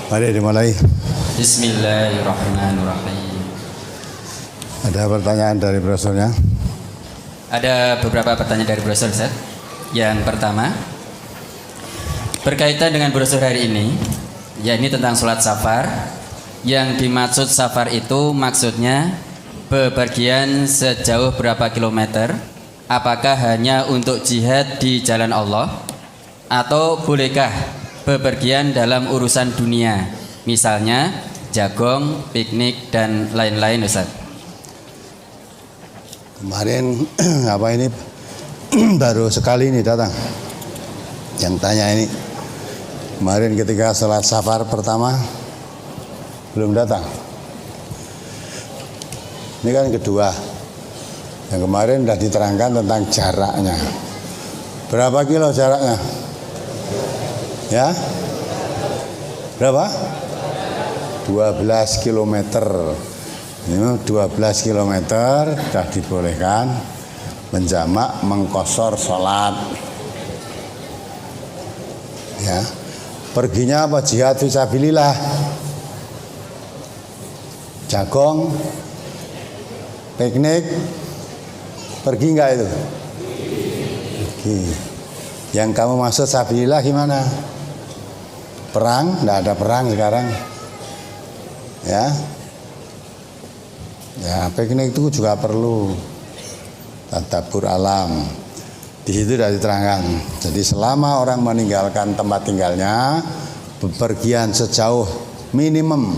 Mari dimulai. Bismillahirrahmanirrahim. Ada pertanyaan dari brosurnya? Ada beberapa pertanyaan dari brosur, Ustaz. Yang pertama, berkaitan dengan brosur hari ini, yakni tentang sholat safar. Yang dimaksud safar itu maksudnya bepergian sejauh berapa kilometer? Apakah hanya untuk jihad di jalan Allah? Atau bolehkah bepergian dalam urusan dunia? Misalnya jagong, piknik, dan lain-lain, Ustaz. Kemarin apa ini baru sekali ini datang yang tanya ini. Kemarin ketika sholat safar pertama belum datang. Ini kan kedua. Yang kemarin sudah diterangkan tentang jaraknya. Berapa kilo jaraknya? Ya? Berapa? 12 kilometer. Ini 12 kilometer sudah dibolehkan menjamak, mengqashar sholat. Ya. Perginya apa? Jihad fisabilillah. Jagong, piknik, pergi enggak itu? Pergi. Yang kamu maksud sabilillah gimana? Perang? Enggak ada perang sekarang. Ya. Ya, piknik itu juga perlu tadabbur alam. Di situ sudah diterangkan. Jadi selama orang meninggalkan tempat tinggalnya, bepergian sejauh minimum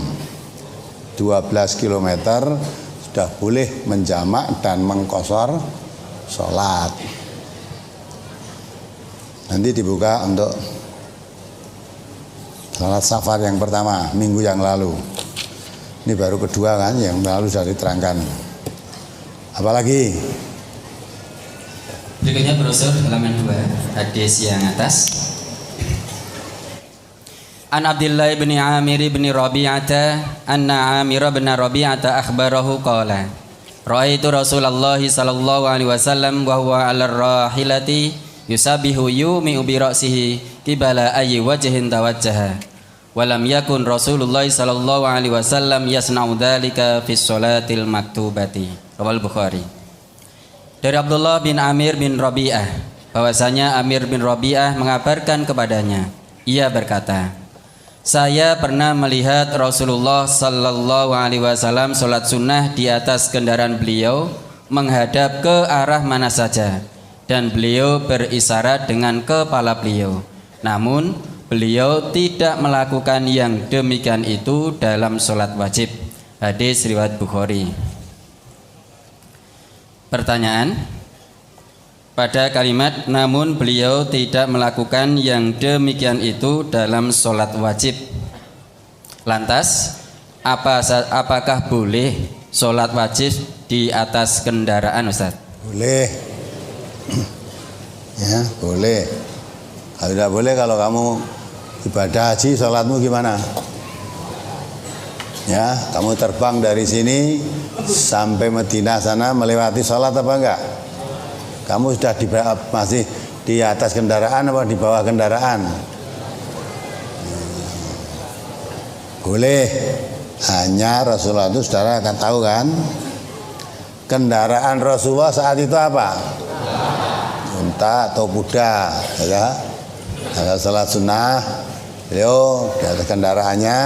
12 km sudah boleh menjamak dan mengqashar sholat. Nanti dibuka untuk sholat safar yang pertama minggu yang lalu. Ini baru kedua kan, yang lalu sudah diterangkan. Apalagi? Berikutnya brosur halaman 2, hadis yang atas. An Abdullah bin Amir bin Rabi'ata anna Amir bin Rabi'ata akhbarahu qala ra'aitu Rasulullah sallallahu alaihi wasallam wa huwa 'ala rahilati yusabihu yumi'u bi ra'sihi qibala ayyi wajhin tawajjaha wa lam yakun Rasulullah sallallahu alaihi wasallam yasna'u dzalika fi sholatil maktubati. Rawal Bukhari. Dari Abdullah bin Amir bin Rabi'ah bahwasanya Amir bin Rabi'ah mengabarkan kepadanya, ia berkata, saya pernah melihat Rasulullah sallallahu alaihi wasallam sholat sunnah di atas kendaraan beliau menghadap ke arah mana saja, dan beliau berisyarat dengan kepala beliau. Namun beliau tidak melakukan yang demikian itu dalam sholat wajib. Hadis riwayat Bukhari. Pertanyaan, pada kalimat namun beliau tidak melakukan yang demikian itu dalam sholat wajib, lantas apakah boleh sholat wajib di atas kendaraan, Ustaz? Boleh. Ya, boleh. Kalau tidak boleh, kalau kamu ibadah haji, sholatmu gimana? Ya, kamu terbang dari sini sampai Madinah sana melewati sholat apa enggak? Kamu sudah masih di atas kendaraan apa di bawah kendaraan? Boleh. Hanya Rasulullah itu saudara akan tahu kan? Kendaraan Rasulullah saat itu apa? Unta atau kuda, ya. Ada salat sunnah, beliau di atas kendaraannya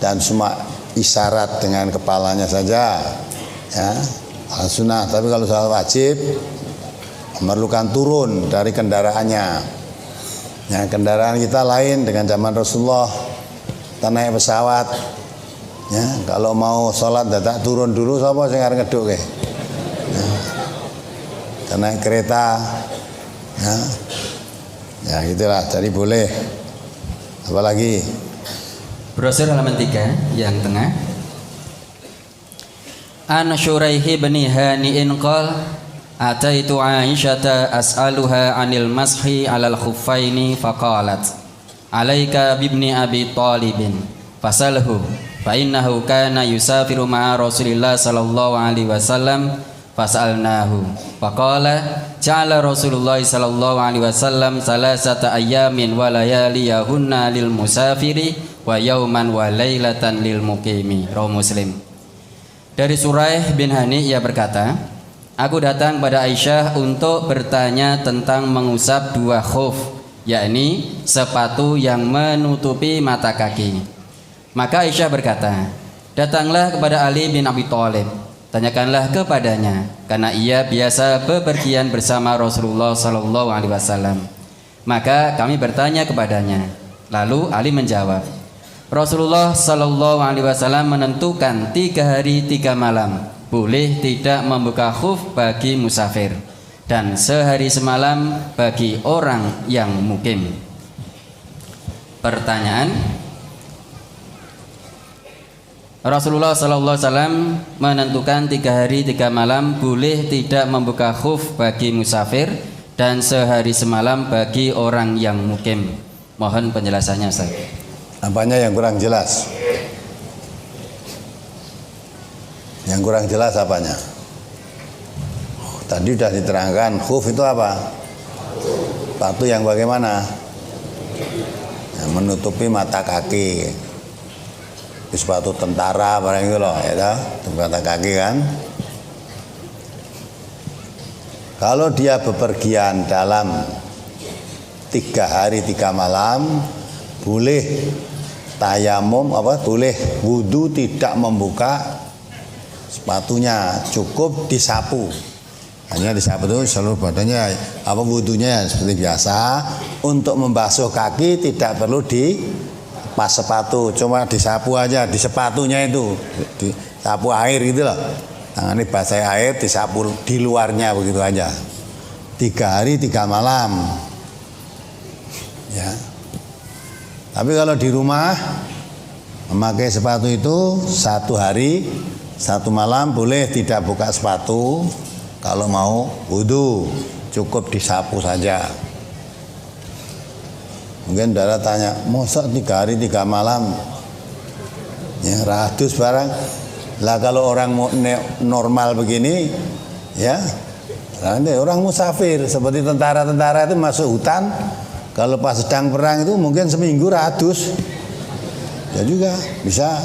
dan cuma isyarat dengan kepalanya saja, ya. Salat sunnah. Tapi kalau salat wajib memerlukan turun dari kendaraannya. Ya, kendaraan kita lain dengan zaman Rasulullah. Kita naik pesawat. Ya, kalau mau sholat dadak turun dulu, sapa sing arep ngeduk ke? Ya. Kita naik kereta. Ya. Ya, gitulah. Jadi boleh. Apalagi? Brosur halaman 3 yang tengah. An Syuraihi bin Hani'in qala ataitu Aisyata as'aluha 'anil mashi 'alal khuffaini faqalat alaika bibni Abi Talibin fasalhu fa innahu kana yusafiru ma'a Rasulillah sallallahu alaihi wasallam fasalnahu faqala ja'ala Rasulullah sallallahu alaihi wasallam salasata ayyamin wa layaliyahunna lil musafiri wa yauman wa lailatan lil muqimi. Rawahu Muslim. Dari Suraih bin Hani ia berkata, aku datang pada Aisyah untuk bertanya tentang mengusap dua khuf, yakni sepatu yang menutupi mata kaki. Maka Aisyah berkata, datanglah kepada Ali bin Abi Thalib, tanyakanlah kepadanya, karena ia biasa bepergian bersama Rasulullah sallallahu alaihi wasallam. Maka kami bertanya kepadanya. Lalu Ali menjawab, Rasulullah sallallahu alaihi wasallam menentukan 3 hari 3 malam boleh tidak membuka khuf bagi musafir dan sehari semalam bagi orang yang mukim. Pertanyaan, Rasulullah sallallahu alaihi wasallam menentukan 3 hari 3 malam boleh tidak membuka khuf bagi musafir dan sehari semalam bagi orang yang mukim. Mohon penjelasannya, Ustaz. Apanya yang kurang jelas? Yang kurang jelas apanya? Tadi sudah diterangkan, khuf itu apa? Sepatu yang bagaimana? Yang menutupi mata kaki. Sepatu tentara barang itu loh, ya, mata kaki kan? Kalau dia bepergian dalam 3 hari 3 malam, boleh tayamum boleh wudu tidak membuka sepatunya, cukup disapu. Hanya disapu itu seluruh badannya, wudunya seperti biasa. Untuk membasuh kaki tidak perlu dilepas sepatu, cuma disapu aja di sepatunya itu, disapu air gitu loh. Tangannya basahi air, disapu di luarnya begitu aja. 3 hari 3 malam. Ya. Tapi kalau di rumah memakai sepatu itu 1 hari 1 malam boleh tidak buka sepatu. Kalau mau wudu cukup disapu saja. Mungkin saudara tanya, masa 3 hari 3 malam? Ya, ratus barang. Lah kalau orang normal begini, ya, orang musafir seperti tentara-tentara itu masuk hutan. Kalau pas sedang perang itu mungkin seminggu ratus. Ya juga bisa.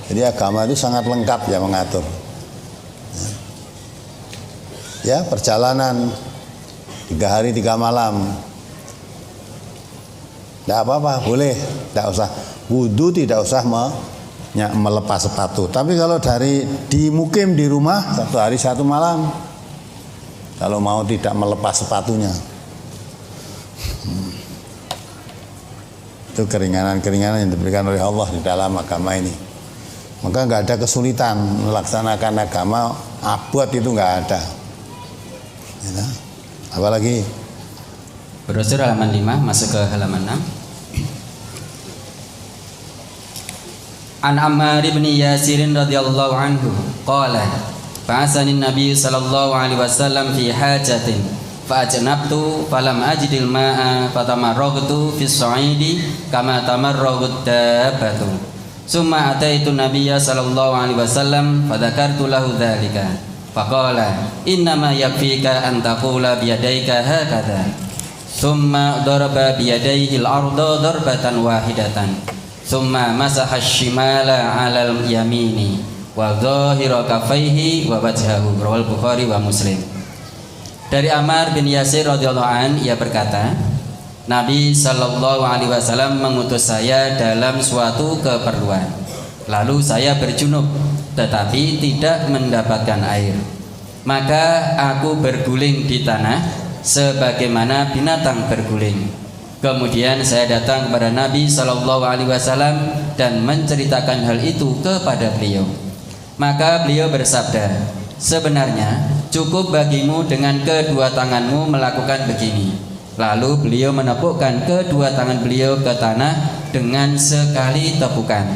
Jadi agama itu sangat lengkap ya mengatur. Ya, perjalanan 3 hari 3 malam. Tidak apa-apa, boleh. Tidak usah wudu, tidak usah melepas sepatu. Tapi kalau di mukim di rumah 1 hari 1 malam, kalau mau tidak melepas sepatunya, itu keringanan-keringanan yang diberikan oleh Allah di dalam agama ini. Maka nggak ada kesulitan melaksanakan agama abad, itu nggak ada. Ya, apalagi Brosur halaman 5 masuk ke halaman 6. An Ammar bin Yasir radhiyallahu anhu qala ba'athani an-nabiy sallallahu alaihi wasallam fi hajatin fa'ajnabtu falam ajidil ma'a fatamarragtu fi as-sa'idi kama tamarragut dabbatu summa ataitu nabiyya sallallahu alaihi wasallam fadzakartu lahu dzalika faqala innama yakfika an taqula biyadayka hakadha summa daraba biyadayhi al-arda darbatan wahidatan summa masaha ash-shimala 'ala al-yamini wa dhahira kaffaihi wa wajhahu. Rawal Bukhari wa Muslim. Dari Ammar bin Yasir radhiyallahu an, ia berkata, Nabi sallallahu alaihi wasallam mengutus saya dalam suatu keperluan. Lalu saya berjunub tetapi tidak mendapatkan air. Maka aku berguling di tanah sebagaimana binatang berguling. Kemudian saya datang kepada Nabi sallallahu alaihi wasallam dan menceritakan hal itu kepada beliau. Maka beliau bersabda, sebenarnya cukup bagimu dengan kedua tanganmu melakukan begini. Lalu beliau menepukkan kedua tangan beliau ke tanah dengan sekali tepukan.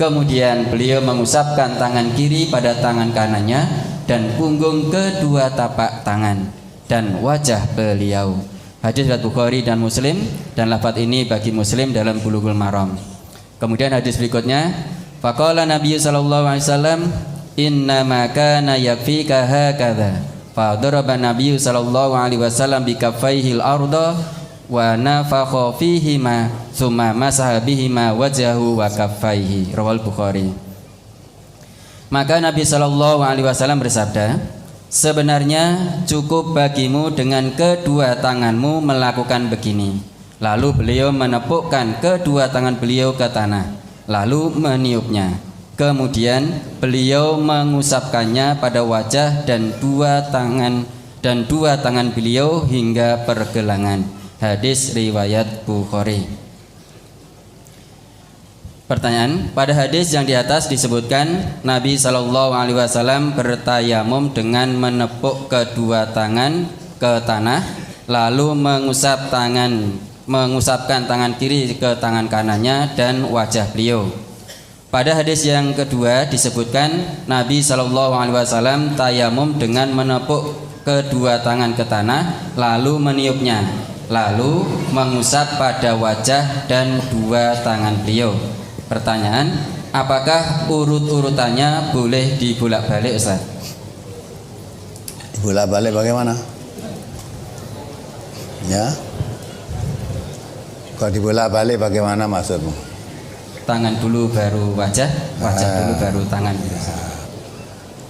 Kemudian beliau mengusapkan tangan kiri pada tangan kanannya dan punggung kedua tapak tangan dan wajah beliau. Hadis riwayat Bukhari dan Muslim, dan lafaz ini bagi Muslim dalam Bulughul Maram. Kemudian hadis berikutnya, faqala Nabi sallallahu alaihi wasallam, inna ma kana yakfika hakadha. Fa daraba Nabi sallallahu alaihi wasallam bi kaffaihi al-ardha wa nafakha fihima tsumma masaha bihima wajhahu wa kaffaihi. Rawal Bukhari. Maka Nabi sallallahu alaihi wasallam bersabda, sebenarnya cukup bagimu dengan kedua tanganmu melakukan begini. Lalu beliau menepukkan kedua tangan beliau ke tanah, lalu meniupnya. Kemudian beliau mengusapkannya pada wajah dan dua tangan beliau hingga pergelangan. Hadis riwayat Bukhari. Pertanyaan, pada hadis yang di atas disebutkan Nabi Shallallahu Alaihi Wasallam bertayamum dengan menepuk kedua tangan ke tanah, lalu mengusapkan tangan kiri ke tangan kanannya dan wajah beliau. Pada hadis yang kedua disebutkan Nabi Shallallahu Alaihi Wasallam tayamum dengan menepuk kedua tangan ke tanah, lalu meniupnya, lalu mengusap pada wajah dan dua tangan beliau. Pertanyaan, apakah urut-urutannya boleh dibolak-balik, Ustaz? Dibolak-balik bagaimana? Ya? Kalau dibolak-balik bagaimana maksudmu? Tangan dulu baru wajah, wajah dulu baru tangan.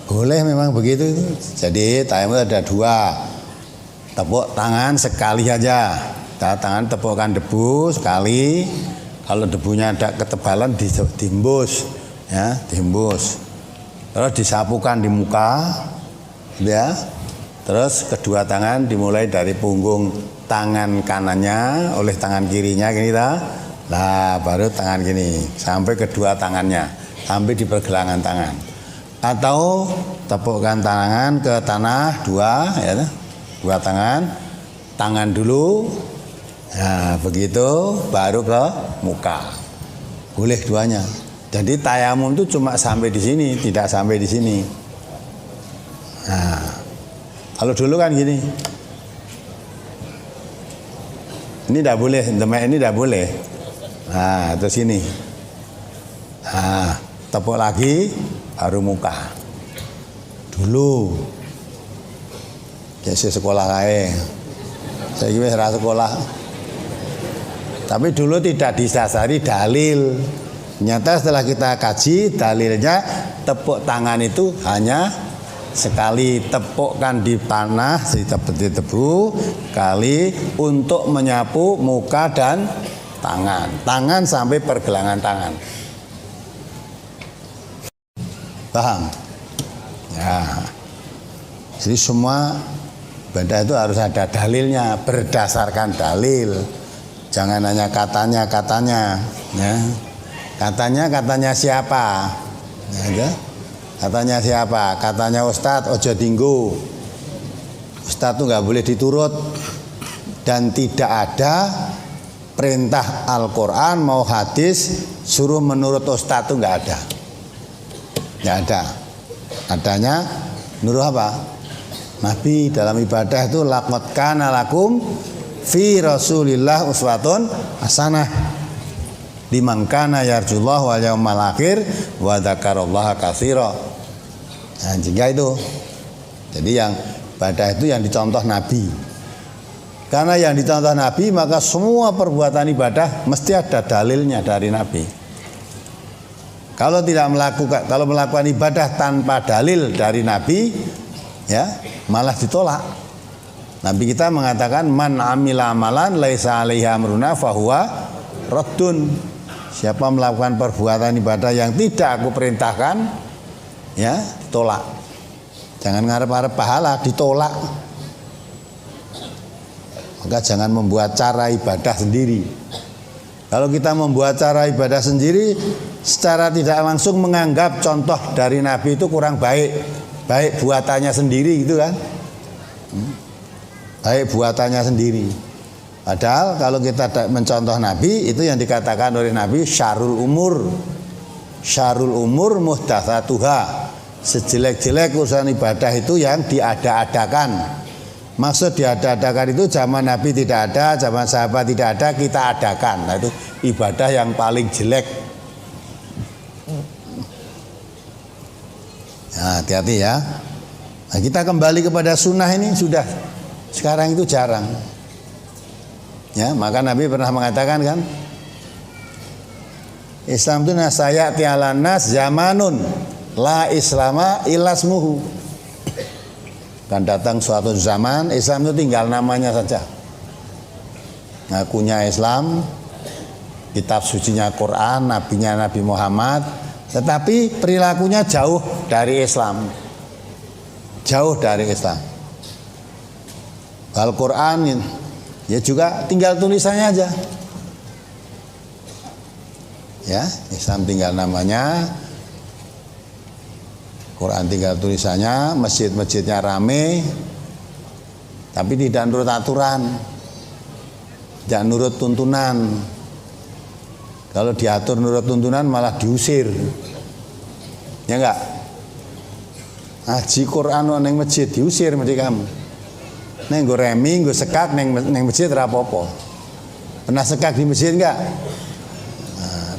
Boleh memang begitu. Jadi tayamum ada dua. Tepuk tangan sekali aja. Tangan tepukkan debu sekali. Kalau debunya ada ketebalan diembus, ya, diembus. Terus disapukan di muka, ya. Terus kedua tangan dimulai dari punggung tangan kanannya oleh tangan kirinya gini ta. Nah, baru tangan gini sampai kedua tangannya, sampai di pergelangan tangan. Atau tepukkan tangan ke tanah dua, ya, dua tangan dulu. Nah, begitu baru ke muka. Boleh duanya. Jadi tayamum itu cuma sampai di sini, tidak sampai di sini. Nah, kalau dulu kan gini. Ini tidak boleh, ini tidak boleh. Nah, terus sini. Nah, tepuk lagi baru muka. Dulu. Kayak sekolah kae. Saya kira ora sekolah. Tapi dulu tidak didasari dalil. Nyata setelah kita kaji dalilnya tepuk tangan itu hanya sekali, tepukkan di tanah seperti tebu kali untuk menyapu muka dan tangan sampai pergelangan tangan. Paham? Ya. Jadi semua ibadah itu harus ada dalilnya, berdasarkan dalil. Jangan hanya katanya, ya. Katanya siapa? Ya, katanya siapa? Katanya Ustadz ojo dinggo. Ustadz itu nggak boleh diturut dan tidak ada perintah Al-Quran mau hadis suruh menurut Ustadz itu nggak ada. Nggak ada. Adanya menurut apa? Nabi dalam ibadah itu laqad kana lakum fi Rasulillah uswatun hasanah liman kana yarjullah wal yaumal akhir wa dzakarallaha katsira. Nah, jika itu. Jadi yang ibadah itu yang dicontoh Nabi. Karena yang dicontoh Nabi maka semua perbuatan ibadah mesti ada dalilnya dari Nabi. Kalau melakukan ibadah tanpa dalil dari Nabi, ya, malah ditolak. Nabi kita mengatakan man amila amalan laisa alaihi amruna fahuwa raddun. Siapa melakukan perbuatan ibadah yang tidak aku perintahkan, ya, ditolak. Jangan ngarep-ngarep pahala, ditolak. Maka jangan membuat cara ibadah sendiri. Kalau kita membuat cara ibadah sendiri, secara tidak langsung menganggap contoh dari Nabi itu kurang baik. Baik buatannya sendiri gitu kan. Baik buatannya sendiri. Padahal kalau kita mencontoh Nabi, itu yang dikatakan oleh Nabi syarul umur. Syarul umur muhdatsatuha. Sejelek-jelek urusan ibadah itu yang diada-adakan. Maksud diada-adakan itu zaman Nabi tidak ada, zaman sahabat tidak ada, kita adakan. Nah, itu ibadah yang paling jelek. Nah, hati-hati ya. Nah, kita kembali kepada sunnah ini sudah. Sekarang itu jarang. Ya, maka Nabi pernah mengatakan kan, Islam itu nasayati ala nas zamanun la islama ilasmuhu. Dan datang suatu zaman Islam itu tinggal namanya saja. Ngakunya Islam, kitab sucinya Quran, nabinya Nabi Muhammad, tetapi perilakunya jauh dari Islam. Jauh dari Islam. Al-Quran ya juga tinggal tulisannya aja. Ya, Islam tinggal namanya, Quran tinggal tulisannya, masjid-masjidnya rame, tapi tidak nurut aturan, tidak nurut tuntunan. Kalau diatur nurut tuntunan malah diusir, ya enggak? Ngaji Quran neng masjid diusir mesti kamu. Neng gue remi, gue sekak neng masjid rapopo. Pernah sekak di masjid enggak?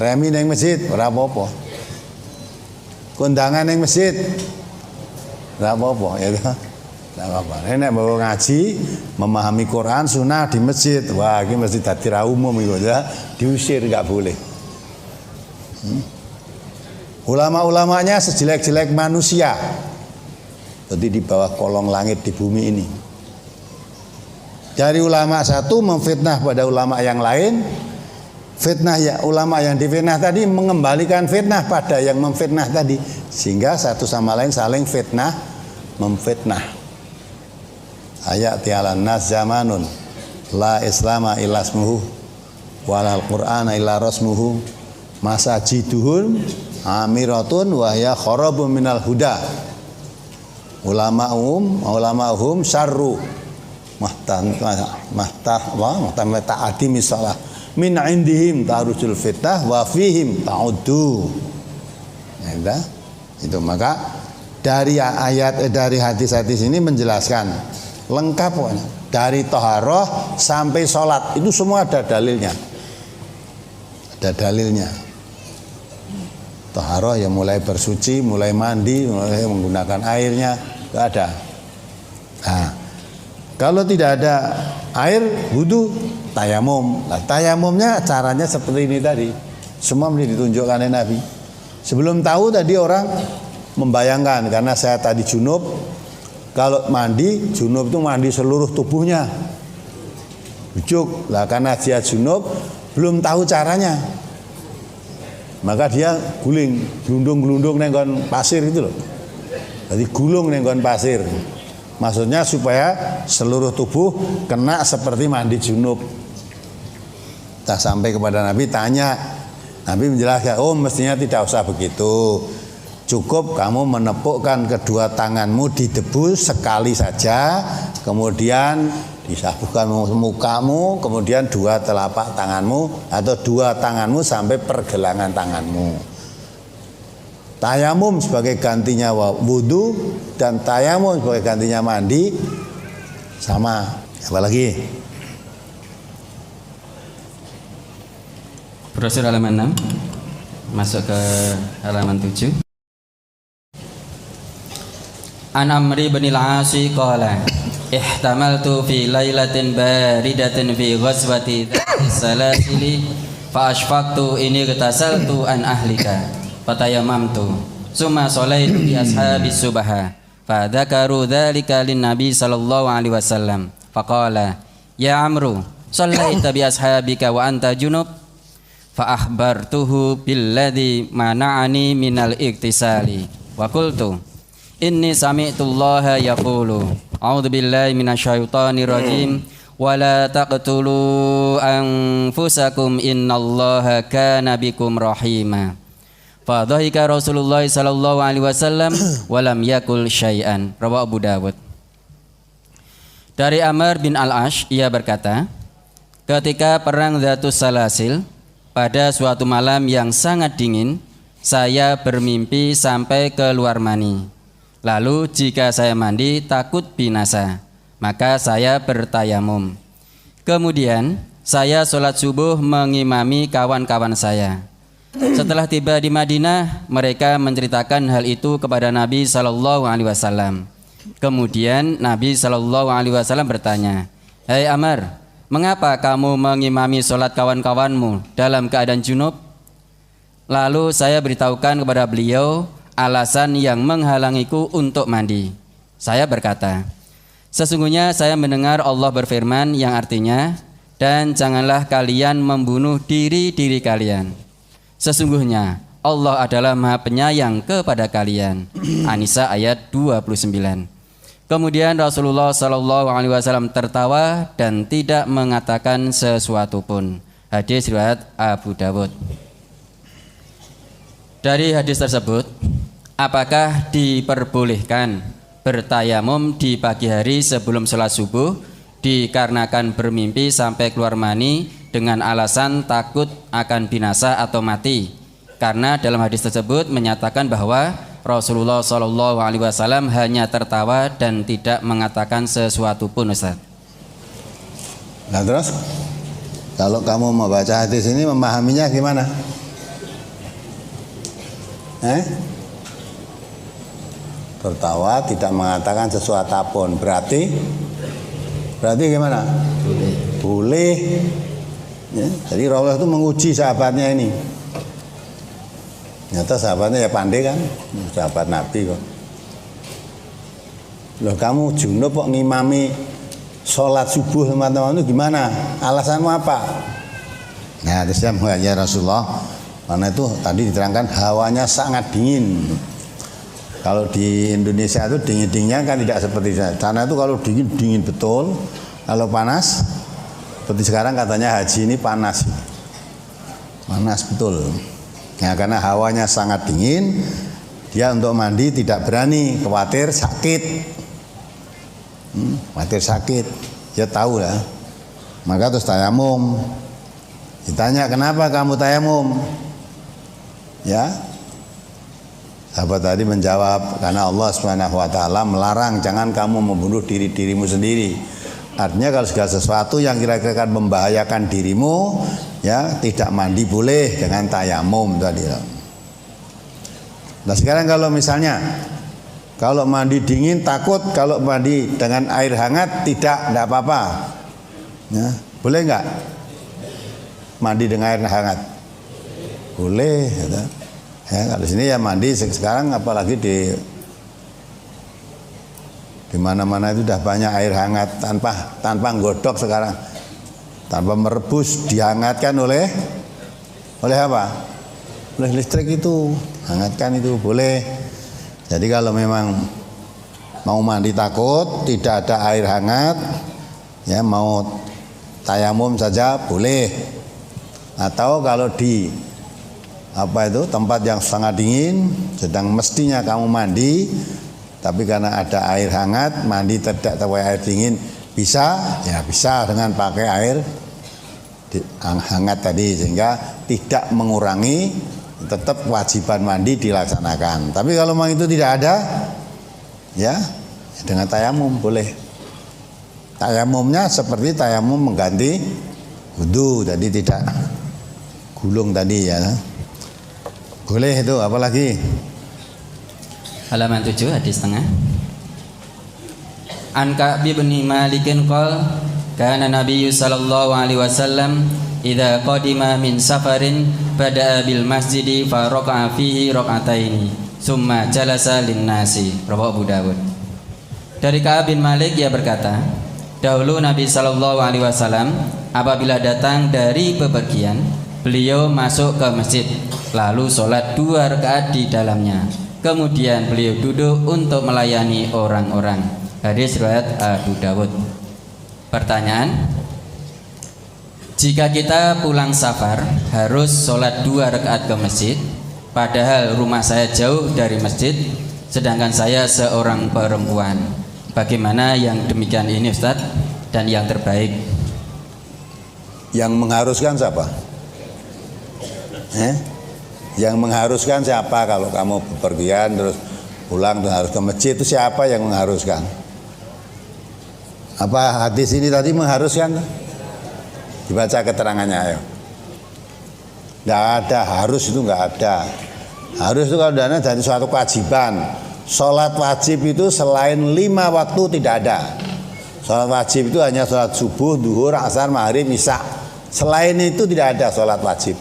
Remi neng masjid ora apa-apa. Kondangan neng masjid ora apa-apa ya toh. Ora apa-apa. Nek bawa ngaji, memahami Quran, sunnah di masjid. Wah, iki mesti dadi ra umum iku ya. Diusir enggak boleh. Ulama-ulamanya sejelek-jelek manusia. Jadi di bawah kolong langit di bumi ini. Dari ulama satu memfitnah pada ulama yang lain. Fitnah ya, ulama yang difitnah tadi mengembalikan fitnah pada yang memfitnah tadi, sehingga satu sama lain saling fitnah memfitnah. Ayat ti'alan nas zamanun la islama ilasmuhu walal qur'ana illa rasmuhu masajiduhun amiratun wahya kharabun minal huda ulama'uhum syarru ta'ati misalah min indihim ta'rujul fitnah wa fihim ta'uddu. Ya, itu maka dari ayat dari hadis-hadis ini menjelaskan lengkap dari toharoh sampai sholat itu semua ada dalilnya. Ada dalilnya. Toharoh yang mulai bersuci, mulai mandi, mulai menggunakan airnya itu ada. Nah, kalau tidak ada air wudu tayamum. Nah, tayamumnya caranya seperti ini tadi. Semua mesti ditunjukkan oleh Nabi. Sebelum tahu tadi orang membayangkan karena saya tadi junub, kalau mandi junub itu mandi seluruh tubuhnya. Ujuk. Lah karena dia junub belum tahu caranya. Maka dia guling, glundung-glundung nenggon pasir itu loh. Jadi gulung nenggon pasir. Maksudnya supaya seluruh tubuh kena seperti mandi junub. Tak sampai kepada Nabi tanya, Nabi menjelaskan, oh mestinya tidak usah begitu. Cukup kamu menepukkan kedua tanganmu di debu sekali saja, kemudian disapukan mukamu, kemudian dua telapak tanganmu atau dua tanganmu sampai pergelangan tanganmu. Tayamum sebagai gantinya wudu dan tayamum sebagai gantinya mandi sama. Apalagi? Brosur halaman 6 masuk ke halaman 7. An Amri bin al-Asi qala ihtamaltu fi lailatin baridatin fi ghazwati salasili fa ashfaqtu in igtasaltu an ahlika fatayamamtu summa salaitu bi ashabi subha fa dzakaru dzalika lin nabi sallallahu alaihi wasallam faqala ya Amru sallaita bi ashabika wa anta junub fa akhbartuhu billadzi mana'ani minal iktisali wa qultu inni sami'tullaha yaqulu a'udzu billahi minasyaitonir rajim wa la taqtulu anfusakum innallaha kana bikum rahima. Fa dhahika Rasulullah sallallahu alaihi wasallam wa lam yakul syai'an. Rawahu Abu Dawud. Dari Amr bin Al-Ash ia berkata, ketika perang Dzatus Salasil pada suatu malam yang sangat dingin, saya bermimpi sampai ke luar mani. Lalu jika saya mandi takut binasa, maka saya bertayamum. Kemudian saya sholat subuh mengimami kawan-kawan saya. Setelah tiba di Madinah, mereka menceritakan hal itu kepada Nabi Sallallahu Alaihi Wasallam. Kemudian Nabi Sallallahu Alaihi Wasallam bertanya, "Hai Amr, mengapa kamu mengimami sholat kawan-kawanmu dalam keadaan junub? Lalu saya beritahukan kepada beliau alasan yang menghalangiku untuk mandi. Saya berkata, sesungguhnya saya mendengar Allah berfirman yang artinya, dan janganlah kalian membunuh diri-diri kalian. Sesungguhnya Allah adalah Maha Penyayang kepada kalian. An-Nisa ayat 29. Kemudian Rasulullah SAW tertawa dan tidak mengatakan sesuatu pun. Hadis riwayat Abu Dawud. Dari hadis tersebut, apakah diperbolehkan bertayamum di pagi hari sebelum sholat subuh dikarenakan bermimpi sampai keluar mani dengan alasan takut akan binasa atau mati? Karena dalam hadis tersebut menyatakan bahwa Rasulullah SAW hanya tertawa dan tidak mengatakan sesuatu pun, Ustaz. Nah terus, kalau kamu membaca hadis ini memahaminya gimana? Tertawa tidak mengatakan sesuatu pun berarti gimana? Boleh. Ya, jadi Rasulullah itu menguji sahabatnya ini. Nyata sahabatnya ya pandai kan, sahabat Nabi kok. Loh kamu junub kok ngimami sholat subuh teman-teman itu gimana? Alasanmu apa? Nah terusnya ya Rasulullah, karena itu tadi diterangkan hawanya sangat dingin. Kalau di Indonesia itu dingin-dinginnya kan tidak seperti sana itu kalau dingin betul, kalau panas seperti sekarang katanya haji ini panas betul. Ya, karena hawanya sangat dingin, dia untuk mandi tidak berani, khawatir sakit. Khawatir sakit, dia tahu lah. Maka terus tayamum. Ditanya kenapa kamu tayamum? Ya, sahabat tadi menjawab karena Allah SWT melarang jangan kamu membunuh dirimu sendiri. Artinya kalau segala sesuatu yang kira-kira akan membahayakan dirimu, ya tidak mandi boleh dengan tayamum tadi. Nah sekarang kalau misalnya kalau mandi dingin takut, kalau mandi dengan air hangat tidak apa-apa. Ya, boleh nggak mandi dengan air hangat? Boleh. Ya, kalau sini ya mandi sekarang apalagi di mana-mana itu sudah banyak air hangat tanpa nggodok sekarang, tanpa merebus, dihangatkan oleh apa? Oleh listrik itu, hangatkan itu boleh. Jadi kalau memang mau mandi takut tidak ada air hangat, ya mau tayamum saja boleh. Atau kalau di tempat yang sangat dingin, sedang mestinya kamu mandi, tapi karena ada air hangat, mandi tidak pakai air dingin bisa, ya bisa dengan pakai air hangat tadi, sehingga tidak mengurangi, tetap kewajiban mandi dilaksanakan. Tapi kalau memang itu tidak ada, ya dengan tayamum boleh. Tayamumnya seperti tayamum mengganti wudu, jadi tidak gulung tadi ya. Boleh itu, apalagi? Halaman 7 hadis tengah. An Ka'b bin Malik qol kana Nabi sallallahu alaihi wasallam idza qadima min safarin bada'a bil masjidi fa raka'a fihi raka'ataini summa jalasa lin-nasi. Rawahu Abu Dawud. Dari Ka'b bin Malik ia berkata, dahulu Nabi sallallahu alaihi wasallam apabila datang dari bepergian, beliau masuk ke masjid lalu sholat 2 rakaat di dalamnya. Kemudian beliau duduk untuk melayani orang-orang. Hadis riwayat Abu Dawud. Pertanyaan, jika kita pulang safar harus sholat 2 rakaat ke masjid, padahal rumah saya jauh dari masjid, sedangkan saya seorang perempuan, bagaimana yang demikian ini Ustaz? Dan yang terbaik? Yang mengharuskan siapa? Yang mengharuskan siapa? Kalau kamu bepergian terus pulang terus harus ke masjid, itu siapa yang mengharuskan? Apa hadis ini tadi mengharuskan? Dibaca keterangannya ayo. Nggak ada, harus itu nggak ada. Harus itu kalau dana jadi suatu kewajiban. Sholat wajib itu selain 5 waktu tidak ada. Sholat wajib itu hanya sholat subuh, duhur, asar, maghrib, isya. Selain itu tidak ada sholat wajib.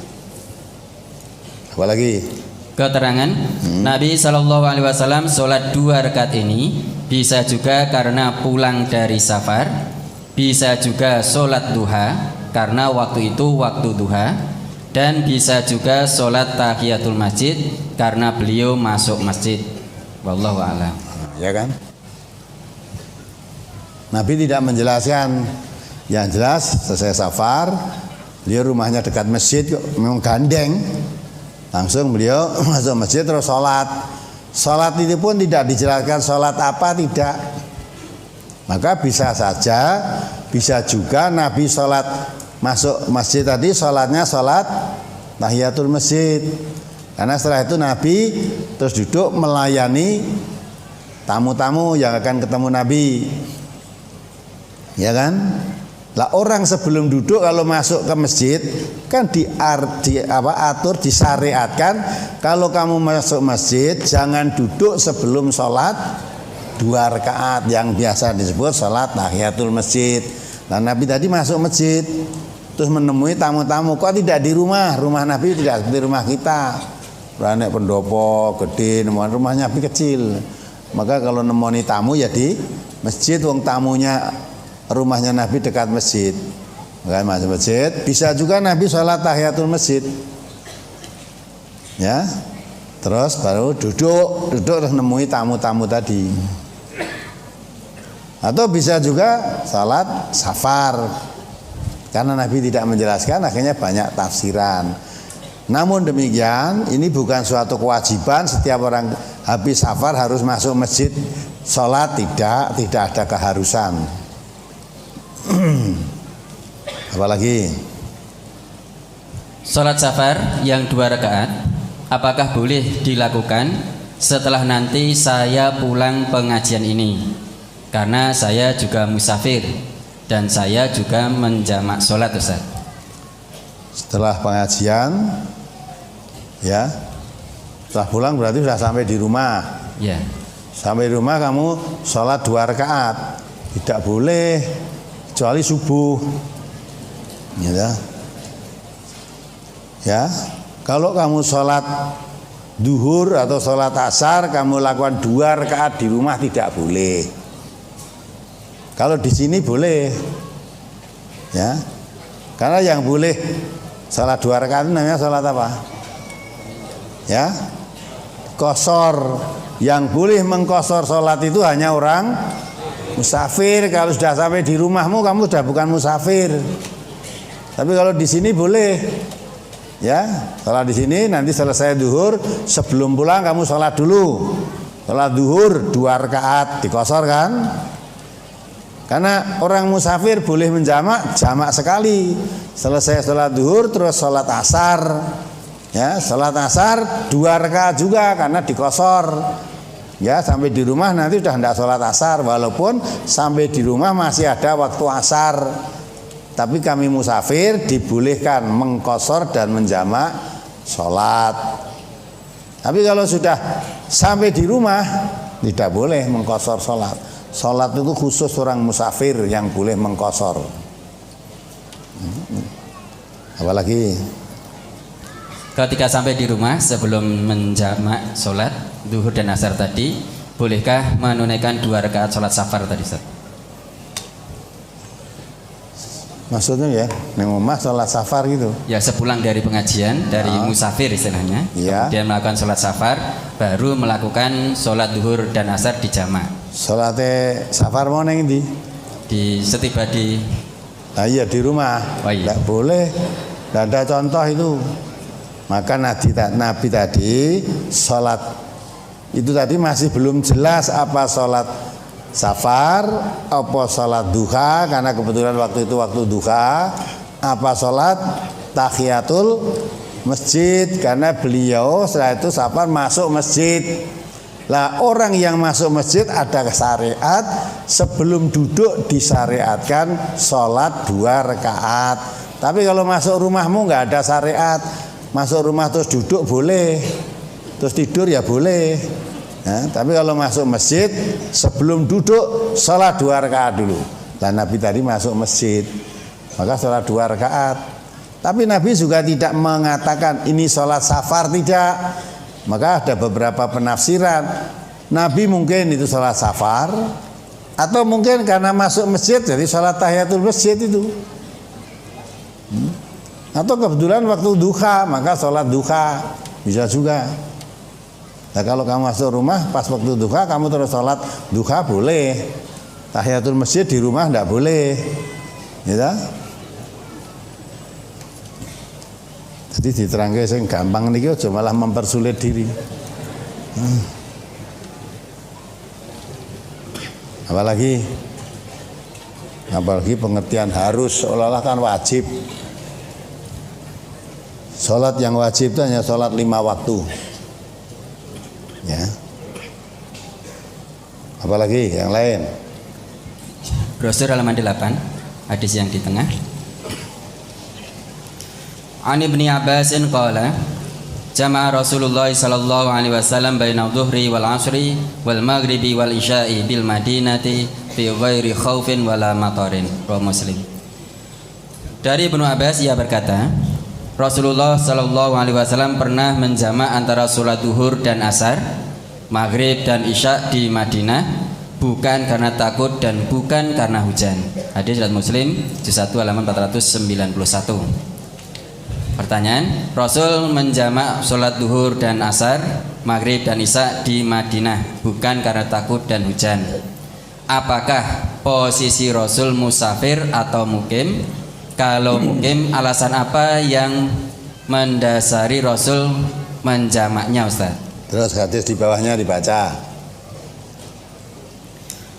Apalagi? Keterangan Nabi SAW sholat 2 rakaat ini bisa juga karena pulang dari safar, bisa juga sholat duha karena waktu itu waktu duha, dan bisa juga sholat tahiyatul masjid karena beliau masuk masjid. Wallahu a'lam. Ya kan? Nabi tidak menjelaskan. Yang jelas selesai safar, beliau rumahnya dekat masjid, memang gandeng. Langsung beliau masuk masjid terus sholat. Sholat itu pun tidak dijelaskan sholat apa, tidak. Maka bisa saja, bisa juga Nabi sholat masuk masjid tadi, sholatnya sholat tahiyatul masjid. Karena setelah itu Nabi terus duduk melayani tamu-tamu yang akan ketemu Nabi. Ya kan? Lah orang sebelum duduk kalau masuk ke masjid kan atur disyariatkan kalau kamu masuk masjid jangan duduk sebelum sholat 2 rakaat yang biasa disebut sholat tahiyatul masjid. Nah Nabi tadi masuk masjid terus menemui tamu-tamu, kok tidak di rumah Nabi tidak seperti rumah kita, ranek pendopo gede, rumahnya Nabi kecil. Maka kalau nemoni tamu ya di masjid, wong tamunya rumahnya Nabi dekat masjid. Maka masuk masjid. Bisa juga Nabi sholat tahiyatul masjid. Ya, terus baru duduk terus nemui tamu-tamu tadi. Atau bisa juga sholat safar. Karena Nabi tidak menjelaskan, akhirnya banyak tafsiran. Namun demikian, ini bukan suatu kewajiban setiap orang habis safar harus masuk masjid sholat, tidak ada keharusan. Apalagi sholat safar yang 2 rakaat apakah boleh dilakukan setelah nanti saya pulang pengajian ini? Karena saya juga musafir dan saya juga menjamak sholat, Ustaz. Setelah pengajian, ya, setelah pulang berarti sudah sampai di rumah. Ya. Sampai di rumah kamu sholat 2 rakaat, tidak boleh kecuali subuh. Ya, kalau kamu sholat duhur atau sholat asar, kamu lakukan 2 rakaat di rumah tidak boleh. Kalau di sini boleh, ya, karena yang boleh sholat 2 rakaat itu namanya sholat apa? Ya, qashar. Yang boleh mengqashar sholat itu hanya orang musafir. Kalau sudah sampai di rumahmu, kamu sudah bukan musafir. Tapi kalau di sini boleh, ya, sholat di sini nanti selesai duhur, sebelum pulang kamu sholat dulu. Sholat duhur 2 rakaat diqashar kan? Karena orang musafir boleh jamak sekali. Selesai sholat duhur terus sholat asar. Ya, sholat asar 2 rakaat juga karena diqashar. Ya, sampai di rumah nanti sudah tidak sholat asar, walaupun sampai di rumah masih ada waktu asar. Tapi kami musafir dibolehkan mengqashar dan menjamak sholat. Tapi kalau sudah sampai di rumah tidak boleh mengqashar sholat. Sholat itu khusus orang musafir yang boleh mengqashar. Apalagi ketika sampai di rumah sebelum menjamak sholat duhur dan asar tadi, bolehkah menunaikan 2 rakaat sholat safar tadi, Ustaz? Maksudnya ya, neng omah sholat safar gitu. Ya, sepulang dari pengajian, dari musafir istilahnya, ya. Kemudian melakukan sholat safar, baru melakukan sholat duhur dan asar di jamak. Sholatnya safar mau neng di setiba di. Nah, iya di rumah. Oh, iya. Tidak boleh. Tidak ada contoh itu. Maka Nabi tadi sholat itu tadi masih belum jelas apa sholat safar, apa sholat duha, karena kebetulan waktu itu waktu duha, apa sholat tahiyatul masjid, karena beliau setelah itu safar masuk masjid. Lah orang yang masuk masjid ada syariat, sebelum duduk disyariatkan sholat 2 rakaat. Tapi kalau masuk rumahmu nggak ada syariat. Masuk rumah terus duduk boleh, terus tidur ya boleh. Ya, tapi kalau masuk masjid sebelum duduk sholat 2 rakaat dulu. Dan Nabi tadi masuk masjid, maka sholat 2 rakaat. Tapi Nabi juga tidak mengatakan ini sholat safar, tidak. Maka ada beberapa penafsiran. Nabi mungkin itu sholat safar, atau mungkin karena masuk masjid jadi sholat tahiyatul masjid itu. Atau kebetulan waktu duha, maka sholat duha, bisa juga. Nah, kalau kamu masuk rumah pas waktu duha kamu terus sholat duha boleh. Tahiyatul masjid di rumah tidak boleh, ya. Jadi diterangke sing gampang niki aja malah mempersulit diri. Apalagi pengertian harus seolah-olah kan wajib. Sholat yang wajib itu hanya sholat 5 waktu, ya. Apalagi yang lain? Brosur halaman 8, hadis yang di tengah. An Ibni Abbasin qala jama'a Rasulullah sallallahu alaihi wasallam baina dhuhri wal asri wal maghribi wal isya'i bil madinati fi ghairi khaufin wala matarin. Rawi Muslim. Dari Ibnu Abbas ia berkata, Rasulullah sallallahu alaihi wasallam pernah menjamak antara salat zuhur dan asar, maghrib dan isya di Madinah, bukan karena takut dan bukan karena hujan. Hadis riwayat Muslim juz 1 halaman 491. Pertanyaan, Rasul menjamak sholat duhur dan asar, maghrib dan isya di Madinah bukan karena takut dan hujan. Apakah posisi Rasul musafir atau mukim? Kalau mukim, alasan apa yang mendasari Rasul menjamaknya, Ustaz? Terus hadis di bawahnya dibaca.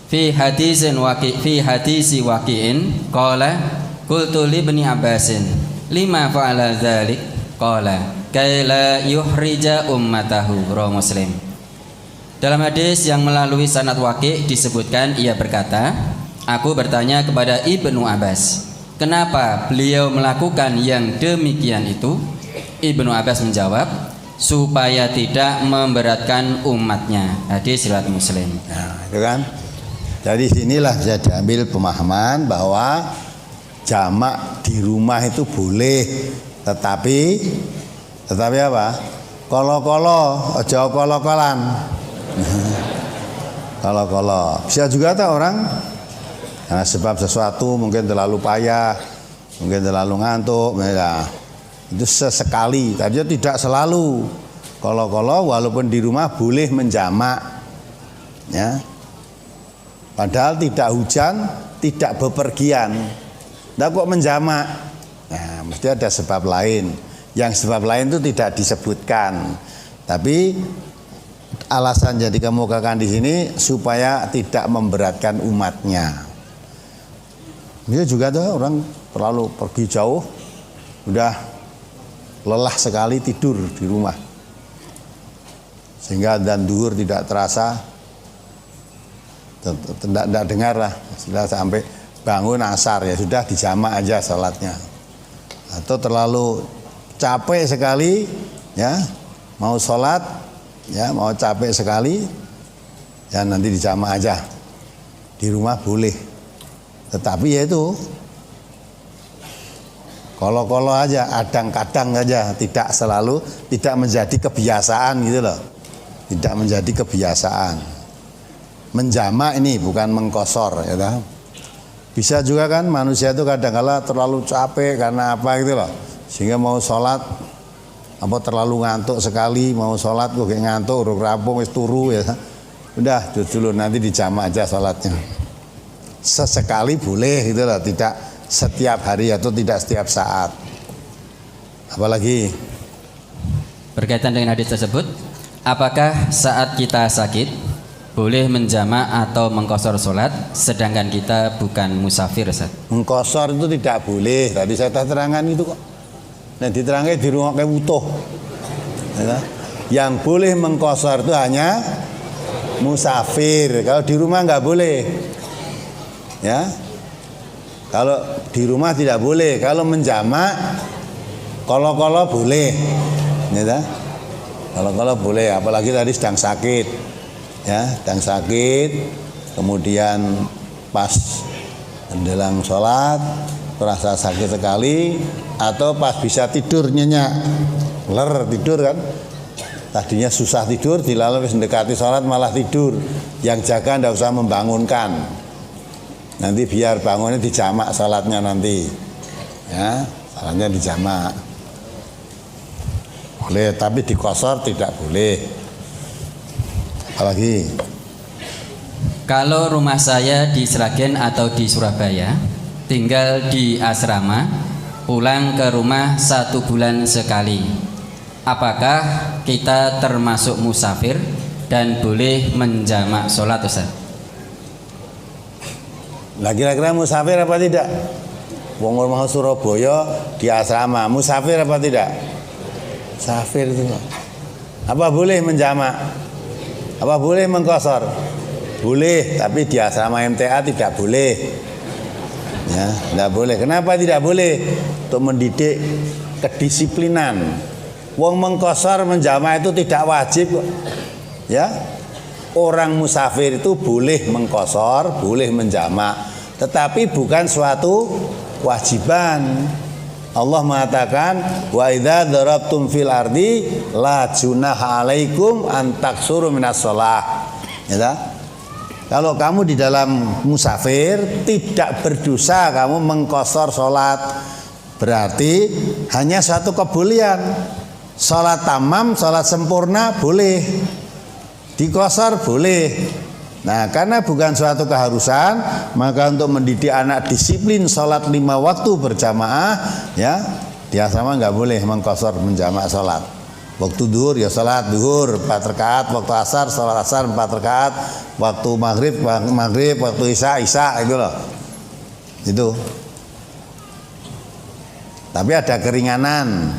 Fi hadisi waqi'in qala qultu li ibni Abbasin lima fa'ala dzalik qala kaila yuhrija ummatahu. Rawi Muslim. Dalam hadis yang melalui sanad Waqi' disebutkan ia berkata, aku bertanya kepada Ibnu Abbas, kenapa beliau melakukan yang demikian itu? Ibnu Abbas menjawab, supaya tidak memberatkan umatnya. Hadis riwayat Muslim. Nah, itu kan. Dari sinilah bisa diambil pemahaman bahwa jamak di rumah itu boleh, tetapi apa? Kolo-kolo, ojo kolo-kolan. Kolo-kolo. Bisa juga tak orang karena sebab sesuatu mungkin terlalu payah, mungkin terlalu ngantuk, ya. Itu sesekali, tapi tidak selalu. Kolo-kolo walaupun di rumah boleh menjamak, ya. Padahal tidak hujan, tidak bepergian, nah kok menjamak? Nah, mesti ada sebab lain. Yang sebab lain itu tidak disebutkan. Tapi alasan yang dikemukakan di sini supaya tidak memberatkan umatnya. Ini juga tuh orang terlalu pergi jauh, udah lelah sekali tidur di rumah, sehingga adzan zuhur tidak terasa. Tidak dengar lah, sudah sampai bangun asar ya sudah dijamak aja salatnya. Atau terlalu capek sekali ya mau sholat ya mau capek sekali ya nanti dijamak aja di rumah boleh. Tetapi ya itu kolo-kolo aja, kadang-kadang aja, tidak selalu, tidak menjadi kebiasaan gitu loh, tidak menjadi kebiasaan. Menjamak ini bukan mengkosor, ya kan? Bisa juga kan manusia itu kadang-kala terlalu capek karena apa gitu loh, sehingga mau sholat apa terlalu ngantuk sekali, mau sholat kok kayak ngantuk, urung rampung wis turu ya, udah dulu nanti dijamak aja sholatnya. Sesekali boleh gitu loh, tidak setiap hari atau tidak setiap saat. Apalagi berkaitan dengan hadis tersebut, apakah saat kita sakit boleh menjamak atau mengkosor sholat sedangkan kita bukan musafir, Ustaz? Mengkosor itu tidak boleh. Tadi saya terangkan itu kok. Nah diterangkan di rumah kayak utuh. Yang boleh mengkosor itu hanya musafir. Kalau di rumah nggak boleh. Ya. Kalau di rumah tidak boleh. Kalau menjamak, kolo-kolo boleh. Ya. Kolo-kolo boleh. Apalagi tadi sedang sakit. Ya, sedang sakit, kemudian pas menjelang sholat terasa sakit sekali, atau pas bisa tidur nyenyak, tidur kan, tadinya susah tidur, dilalu mendekati sholat malah tidur, yang jaga ndak usah membangunkan, nanti biar bangunnya dijamak sholatnya nanti, ya sholatnya dijamak boleh, tapi dikosor tidak boleh. Apalagi kalau rumah saya di Sragen atau di Surabaya, tinggal di asrama, pulang ke rumah 1 bulan sekali, apakah kita termasuk musafir dan boleh menjamak sholat, Ustaz? Nah, kira-kira musafir apa tidak? Wong rumah Surabaya di asrama, musafir apa tidak? Musafir itu. Apa boleh menjamak? Apa boleh mengkosor? Boleh, tapi di asrama MTA tidak boleh. Ya, tidak boleh. Kenapa tidak boleh? Untuk mendidik kedisiplinan. Wong mengkosor menjamak itu tidak wajib kok. Ya. Orang musafir itu boleh mengkosor, boleh menjamak, tetapi bukan suatu kewajiban. Allah mengatakan, wa idza darabtum fil ardi la junaha alaikum an taksuru minas shalah. Ya. Kalau kamu di dalam musafir tidak berdosa kamu mengkosor sholat, berarti hanya suatu kebolehan. Sholat tamam, sholat sempurna boleh, dikosor boleh. Nah, karena bukan suatu keharusan, maka untuk mendidik anak disiplin sholat 5 waktu berjamaah, ya di asrama nggak boleh mengkosor menjamak sholat. Waktu duhur ya sholat duhur 4 rakaat, waktu asar sholat asar 4 rakaat, waktu maghrib, waktu isya itu loh. Itu. Tapi ada keringanan,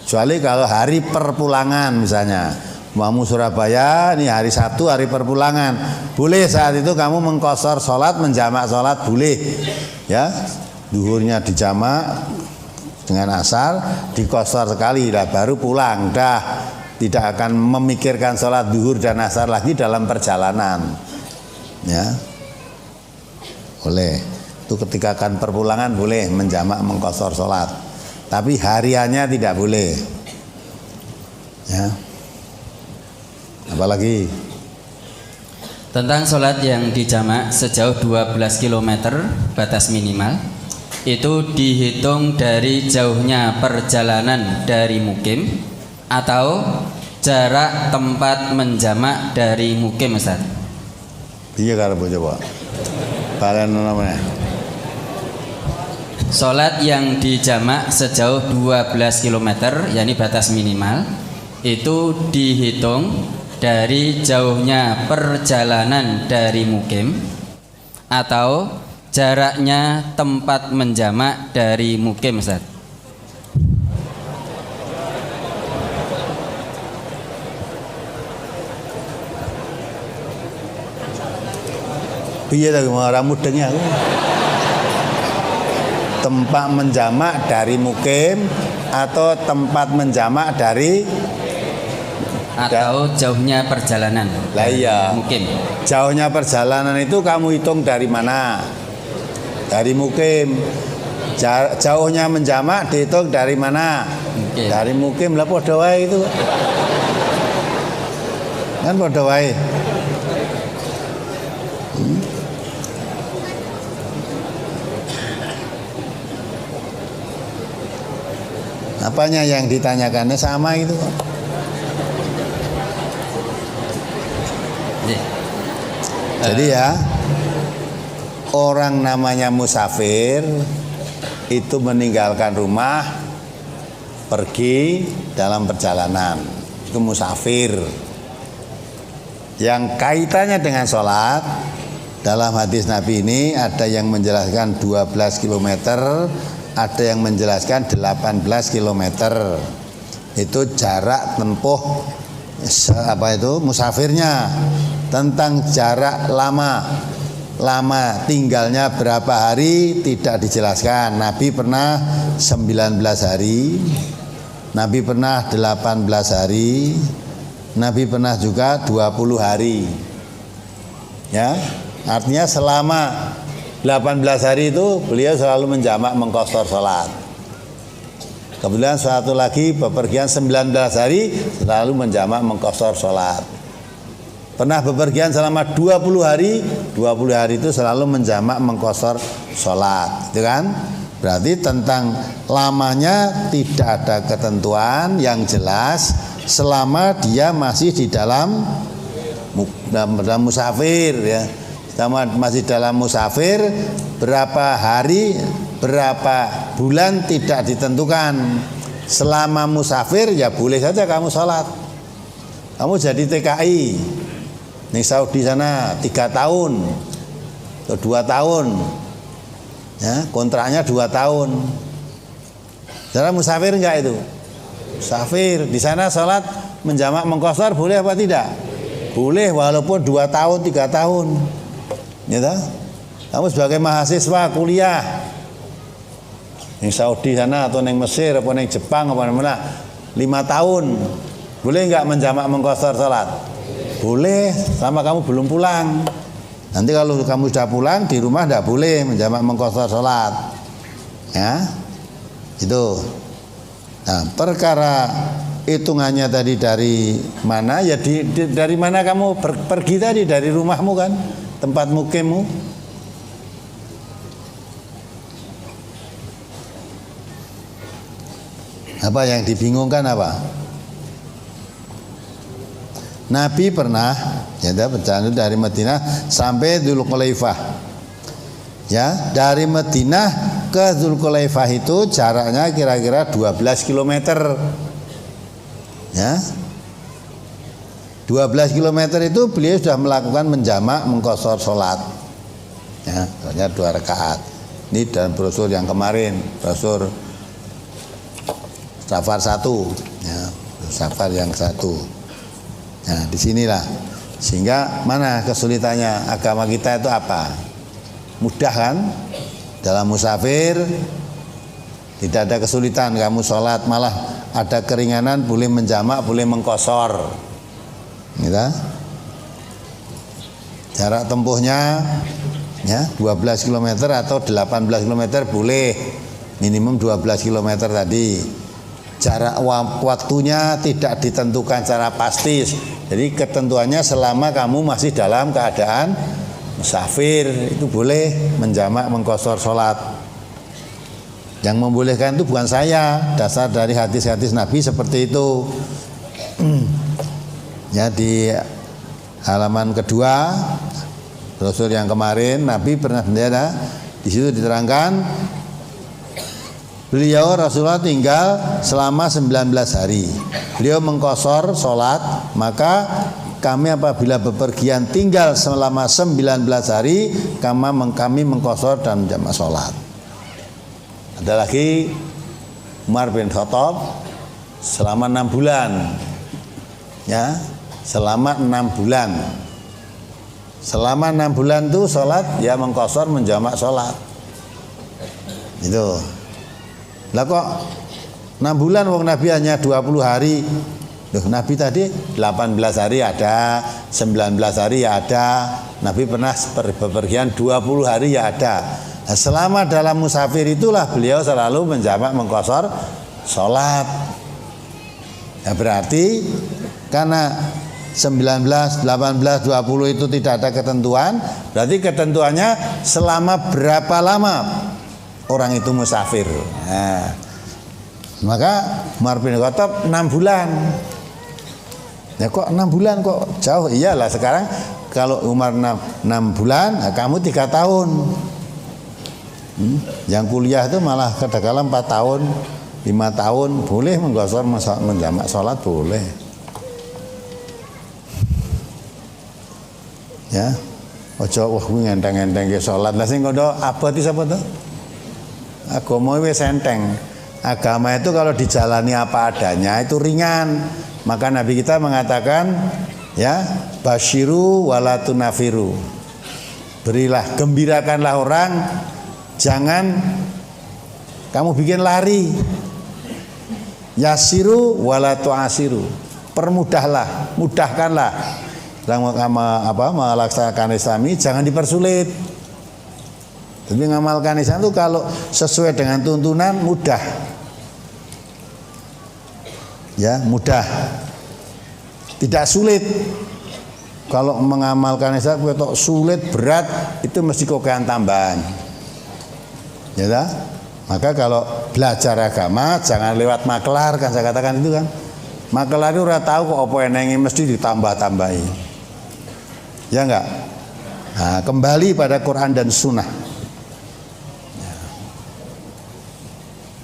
kecuali kalau hari perpulangan misalnya. Umpama Surabaya ini hari Sabtu hari perpulangan, boleh saat itu kamu mengkosor sholat, menjamak sholat boleh, ya duhurnya dijamak dengan asar, dikosor sekali, dah baru pulang, dah tidak akan memikirkan sholat duhur dan asar lagi dalam perjalanan, ya boleh. Itu ketika akan perpulangan boleh menjamak mengkosor sholat, tapi hariannya tidak boleh, ya. Apalagi tentang sholat yang dijamak sejauh 12 km batas minimal, itu dihitung dari jauhnya perjalanan dari mukim atau jarak tempat menjamak dari mukim, Ustaz? Iya, kalau coba kalian namanya sholat yang dijamak sejauh 12 km, yakni batas minimal, itu dihitung dari jauhnya perjalanan dari mukim atau jaraknya tempat menjamak dari mukim, Ustaz? Iya, tapi orang mudengnya tempat menjamak dari mukim atau tempat menjamak dari atau jauhnya perjalanan. Lah iya, mukim. Jauhnya perjalanan itu kamu hitung dari mana? Dari mukim. Jauhnya menjamak dihitung dari mana? Mukim. Dari mukim. Lah padha wae itu. Kan padha wae. Apanya yang ditanyakannya sama itu? Jadi ya, orang namanya musafir itu meninggalkan rumah pergi dalam perjalanan, itu musafir. Yang kaitannya dengan sholat, dalam hadis Nabi ini ada yang menjelaskan 12 km, ada yang menjelaskan 18 km. Itu jarak tempuh musafirnya. Tentang jarak lama tinggalnya berapa hari tidak dijelaskan. Nabi pernah 19 hari, Nabi pernah 18 hari, Nabi pernah juga 20 hari. Ya, artinya selama 18 hari itu beliau selalu menjamak mengqashar salat. Kemudian satu lagi bepergian 19 hari selalu menjamak mengqashar salat. Pernah bepergian selama 20 hari, 20 hari itu selalu menjamak mengqashar salat, gitu kan? Berarti tentang lamanya tidak ada ketentuan yang jelas selama dia masih di dalam musafir, ya. Selama masih dalam musafir, berapa hari, berapa bulan tidak ditentukan. Selama musafir ya boleh saja kamu sholat. Kamu jadi TKI di Saudi sana 3 tahun atau 2 tahun, ya, kontraknya 2 tahun. Cara musafir enggak itu? Musafir di sana sholat menjamak mengqashar boleh apa tidak? Boleh walaupun 2 tahun 3 tahun. Gitu? Kamu sebagai mahasiswa kuliah di Saudi sana atau di Mesir atau di Jepang apa mana 5 tahun, boleh nggak menjamak mengqashar salat? Boleh, sama kamu belum pulang. Nanti kalau kamu sudah pulang di rumah tidak boleh menjamak mengqashar salat, ya itu. Nah, perkara hitungannya tadi dari mana, ya dari mana kamu pergi tadi, dari rumahmu kan, tempat mukimmu. Apa yang dibingungkan apa? Nabi pernah berjalan dari Madinah sampai Dzulqulaifah. Ya, dari Madinah ke Dzulqulaifah itu jaraknya kira-kira 12 km. Ya. 12 km itu beliau sudah melakukan menjamak mengqashar salat. Ya, hanya 2 rakaat. Ini dalam brosur yang kemarin, brosur Safar 1, ya, Safar yang 1. Nah, disinilah. Sehingga mana kesulitannya agama kita itu apa? Mudah kan? Dalam musafir tidak ada kesulitan kamu sholat, malah ada keringanan, boleh menjamak, boleh mengqashar. Gitu. Jarak tempuhnya ya 12 km atau 18 km boleh, minimum 12 km tadi. Jarak waktunya tidak ditentukan secara pasti. Jadi ketentuannya selama kamu masih dalam keadaan musafir itu boleh menjamak mengqashar salat. Yang membolehkan itu bukan saya, dasar dari hadis-hadis Nabi seperti itu. Ya, di halaman kedua brosur yang kemarin Nabi pernah bendera, di situ diterangkan beliau Rasulullah tinggal selama 19 hari. Beliau mengqashar salat, maka kami apabila bepergian tinggal selama 19 hari, kami mengqashar dan menjamak salat. Ada lagi Umar bin Khattab selama 6 bulan. Ya, selama 6 bulan. Selama 6 bulan itu salat ya mengqashar menjamak salat. Itu. Lah kok 6 bulan wong Nabi hanya 20 hari. Loh, Nabi tadi 18 hari ada, 19 hari ya ada. Nabi pernah bepergian 20 hari ya ada. Nah, selama dalam musafir itulah beliau selalu menjamak mengqashar salat. Ya, berarti karena 19, 18, 20 itu tidak ada ketentuan, berarti ketentuannya selama berapa lama orang itu musafir. Nah, maka Umar bin Khattab 6 bulan. Ya kok 6 bulan kok jauh? Iyalah sekarang kalau Umar 6 bulan, nah kamu 3 tahun. Yang kuliah itu malah kadang-kadang 4 tahun, 5 tahun boleh mengqashar menjamak salat boleh. Ya, ojo wah kuwi ngenteng-ngenteng ke salat. Lah sing ngono abot iki sapa to? Agama wis enteng. Agama itu kalau dijalani apa adanya itu ringan. Maka Nabi kita mengatakan ya, basyiru wala tunafiru. Berilah, gembirakanlah orang, jangan kamu bikin lari. Yasiru wala tuasiru. Permudahlah, mudahkanlah. Dalam melaksanakan Islami jangan dipersulit. Tapi ngamalkan ihsan itu kalau sesuai dengan tuntunan mudah. Ya, mudah. Tidak sulit. Kalau mengamalkan ihsan itu sulit, berat, itu mesti kokean tambahan. Ya tak? Maka kalau belajar agama jangan lewat makelar, kan saya katakan itu kan. Makelar itu udah tahu kok apa enenge mesti ditambah-tambahi. Ya enggak? Nah, kembali pada Quran dan Sunnah.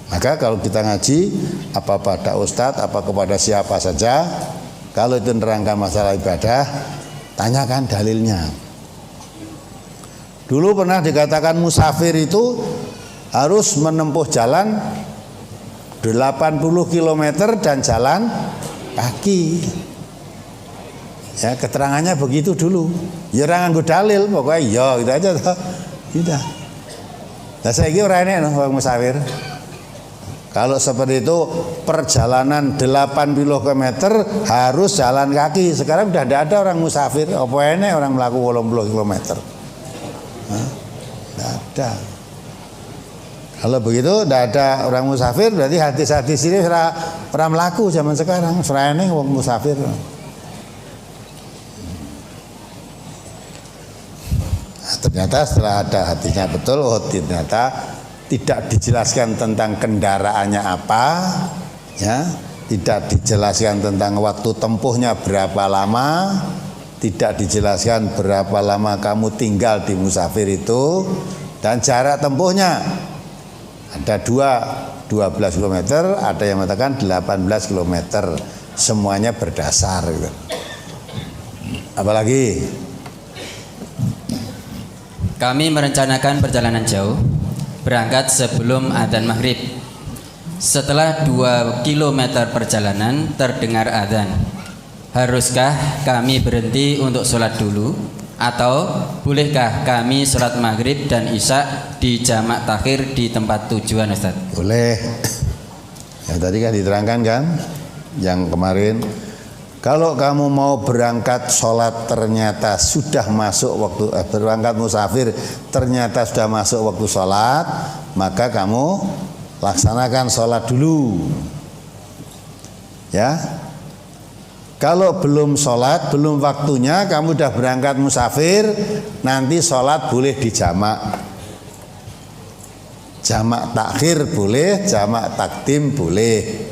Maka kalau kita ngaji apa pada ustadz, apa kepada siapa saja, kalau itu menerangkan masalah ibadah, tanyakan dalilnya. Dulu pernah dikatakan musafir itu harus menempuh jalan 80 km dan jalan kaki. Ya, keterangannya begitu dulu. Ya orang nganggo dalil, pokoknya ya gitu aja toh. Tidak. Lah saiki ora enek no wong musafir. Kalau seperti itu perjalanan 80 km harus jalan kaki. Sekarang sudah tidak ada orang musafir. Apa enek orang melakukan 80 km? Tidak ada. Kalau begitu tidak ada orang musafir, berarti hadis-hadis ini orang melaku zaman sekarang. Ora enek wong musafir. Nah, ternyata setelah ada hadisnya betul, ternyata tidak dijelaskan tentang kendaraannya apa, ya, tidak dijelaskan tentang waktu tempuhnya berapa lama, tidak dijelaskan berapa lama kamu tinggal di musafir itu, dan jarak tempuhnya ada 12 km, ada yang mengatakan 18 km, semuanya berdasar gitu. Apalagi kami merencanakan perjalanan jauh, berangkat sebelum adzan maghrib. Setelah 2 km perjalanan terdengar adzan. Haruskah kami berhenti untuk sholat dulu? Atau bolehkah kami sholat maghrib dan isya di jamak takhir di tempat tujuan, Ustaz? Boleh. Ya tadi kan diterangkan kan, yang kemarin. Kalau kamu mau berangkat sholat ternyata sudah masuk waktu, berangkat musafir ternyata sudah masuk waktu sholat, maka kamu laksanakan sholat dulu. Ya. Kalau belum sholat, belum waktunya, kamu sudah berangkat musafir, nanti sholat boleh di jamak. Jamak takhir boleh, jamak takdim boleh.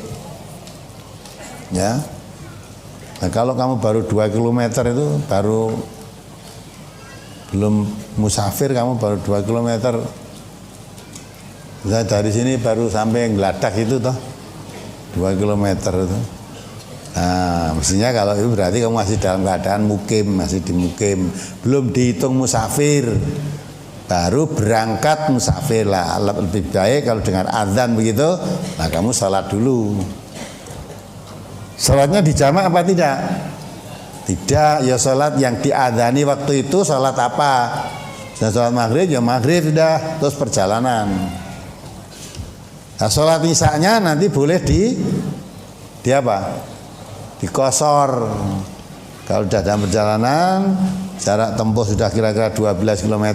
Ya. Nah, kalau kamu baru 2 km itu baru belum musafir, kamu baru 2 km. Misalnya dari sini baru sampai Ngeladak itu toh 2 km itu. Nah, mestinya kalau itu berarti kamu masih dalam keadaan mukim, masih di mukim, belum dihitung musafir. Baru berangkat musafir lah. Lebih baik kalau dengar azan begitu, nah kamu sholat dulu. Sholatnya di jamak apa tidak? Tidak, ya sholat yang diadzani waktu itu sholat apa? Dan sholat maghrib, ya maghrib sudah, terus perjalanan. Nah, sholat isya-nya nanti boleh di apa? Dikosor. Kalau sudah dalam perjalanan, jarak tempuh sudah kira-kira 12 km,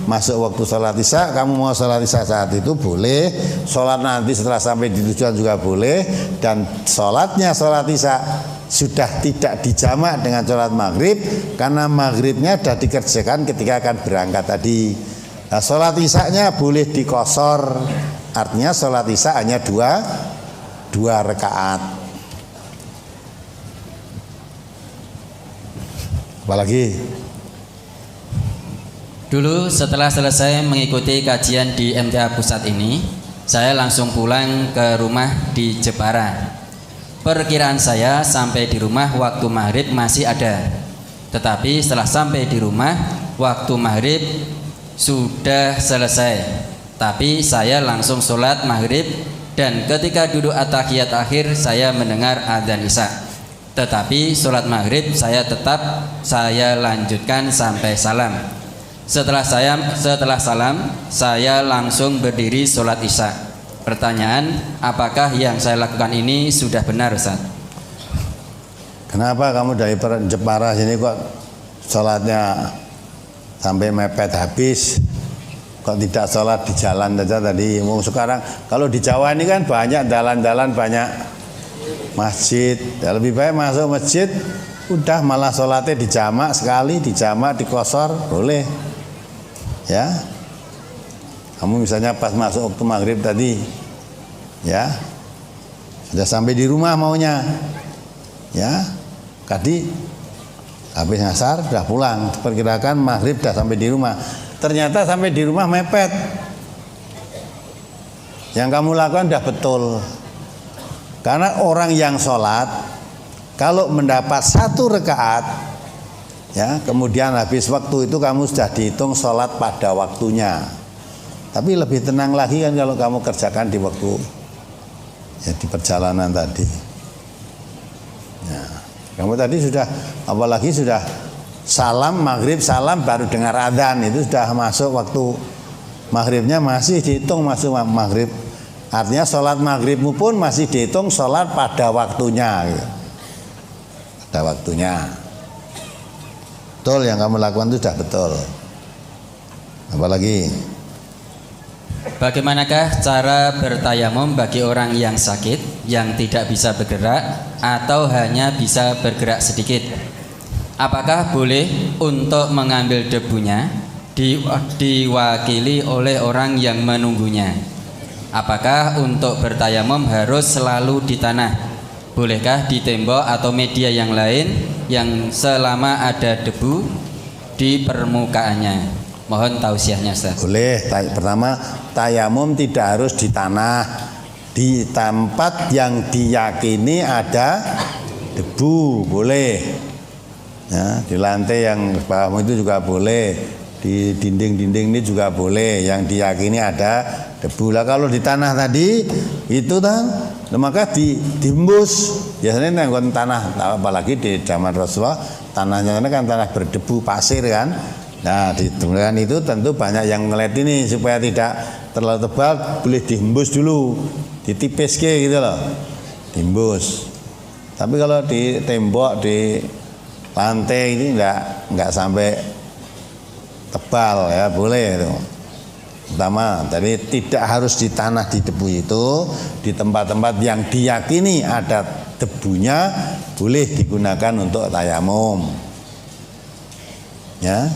masuk waktu sholat isya, kamu mau sholat isya saat itu boleh, sholat nanti setelah sampai di tujuan juga boleh, dan sholatnya sholat isya sudah tidak dijamak dengan sholat maghrib, karena maghribnya sudah dikerjakan ketika akan berangkat tadi. Nah, sholat isya-nya boleh dikosor, artinya sholat isya hanya dua rakaat. Apalagi dulu setelah selesai mengikuti kajian di MTA Pusat ini, saya langsung pulang ke rumah di Jepara. Perkiraan saya sampai di rumah waktu maghrib masih ada. Tetapi setelah sampai di rumah waktu maghrib sudah selesai. Tapi saya langsung sholat maghrib, dan ketika duduk at-tahiyat akhir saya mendengar adzan isya. Tetapi sholat maghrib saya lanjutkan sampai salam. Setelah salam saya langsung berdiri sholat isya. Pertanyaan, apakah yang saya lakukan ini sudah benar, Ustaz? Kenapa kamu dari Jepara sini kok sholatnya sampai mepet habis? Kok tidak sholat di jalan saja tadi? Sekarang kalau di Jawa ini kan banyak jalan-jalan, banyak masjid. Ya, lebih baik masuk masjid, udah malah sholatnya dijamak sekali, dijamak, dikosor, boleh. Ya, kamu misalnya pas masuk waktu maghrib tadi, ya, sudah sampai di rumah maunya, ya, tadi habis ngasar sudah pulang, perkirakan maghrib sudah sampai di rumah. Ternyata sampai di rumah mepet. Yang kamu lakukan sudah betul. Karena orang yang sholat kalau mendapat 1 rakaat, ya, kemudian habis waktu itu kamu sudah dihitung sholat pada waktunya. Tapi lebih tenang lagi kan kalau kamu kerjakan di waktu, ya, di perjalanan tadi. Ya, kamu tadi sudah, apalagi sudah salam maghrib, salam baru dengar adzan, itu sudah masuk waktu maghribnya, masih dihitung masuk maghrib. Artinya sholat maghribmu pun masih dihitung sholat pada waktunya, gitu. Pada waktunya. Betul, yang kamu lakukan itu sudah betul. Apalagi? Bagaimanakah cara bertayamum bagi orang yang sakit, yang tidak bisa bergerak atau hanya bisa bergerak sedikit? Apakah boleh untuk mengambil debunya diwakili oleh orang yang menunggunya? Apakah untuk bertayamum harus selalu di tanah? Bolehkah di tembok atau media yang lain yang selama ada debu di permukaannya? Mohon tausiahnya, Ustaz. Boleh. Pertama, tayamum tidak harus di tanah, di tempat yang diyakini ada debu, boleh. Ya, di lantai yang bawahmu itu juga boleh, di dinding-dinding ini juga boleh, yang diyakini ada debu. Lah kalau di tanah tadi itu kan, maka dihembus. Biasanya nanggon tanah, apalagi di zaman Rasulullah, tanahnya kan tanah berdebu, pasir kan. Nah, dengan itu tentu banyak yang ngeliat ini supaya tidak terlalu tebal, boleh dihembus dulu, ditipis gitu loh, dihembus. Tapi kalau di tembok, di lantai ini enggak sampai tebal, ya, boleh itu. Pertama, tadi tidak harus di tanah, di debu itu, di tempat-tempat yang diyakini ada debunya boleh digunakan untuk tayamum. Ya,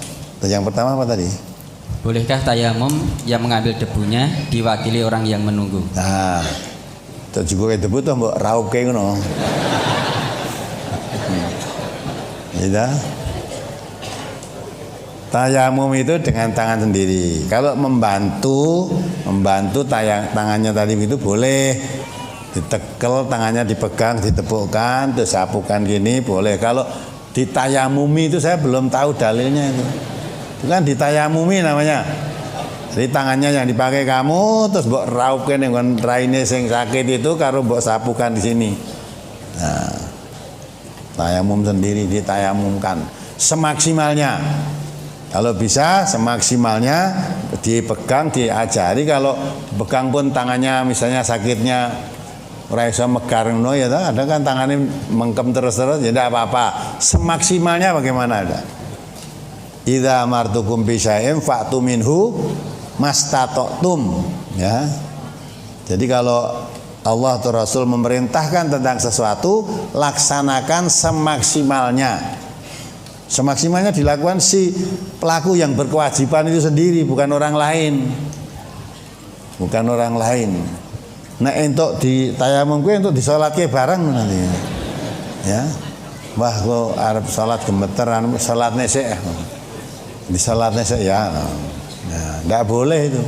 yang pertama apa tadi? Bolehkah tayamum yang mengambil debunya diwakili orang yang menunggu? Nah, itu juga debu tuh mbok rauke ngono. Ya. Tayamum itu dengan tangan sendiri. Kalau membantu tangannya tadi itu boleh. Ditekel, tangannya dipegang, ditepukkan, terus sapukan gini boleh. Kalau ditayamumi itu saya belum tahu dalilnya itu. Itu kan ditayamumi namanya. Jadi tangannya yang dipakai kamu terus mbok rauke ning raine sing sakit itu karo mbok sapukan di sini. Nah, tayamum sendiri ditayamumkan semaksimalnya. Kalau bisa semaksimalnya dipegang, diajari. Kalau pegang pun tangannya misalnya sakitnya ora iso megar ngono ya, ada kan tangannya mengkem terus-terus ya tidak apa-apa. Semaksimalnya bagaimana ada? Idza amartukum bi syai'in fa'tu minhu mastata'tum, ya. Jadi kalau Allah atau Rasul memerintahkan tentang sesuatu, laksanakan semaksimalnya. Semaksimalnya dilakukan si pelaku yang berkewajiban itu sendiri, bukan orang lain. Bukan orang lain. Nah, untuk di tayamum kuwi untuk disolatke bareng nanti. Ya. Wah, kok arep salat gemeteran, salatne sik. Disalatne sik ya. Nah, enggak boleh itu.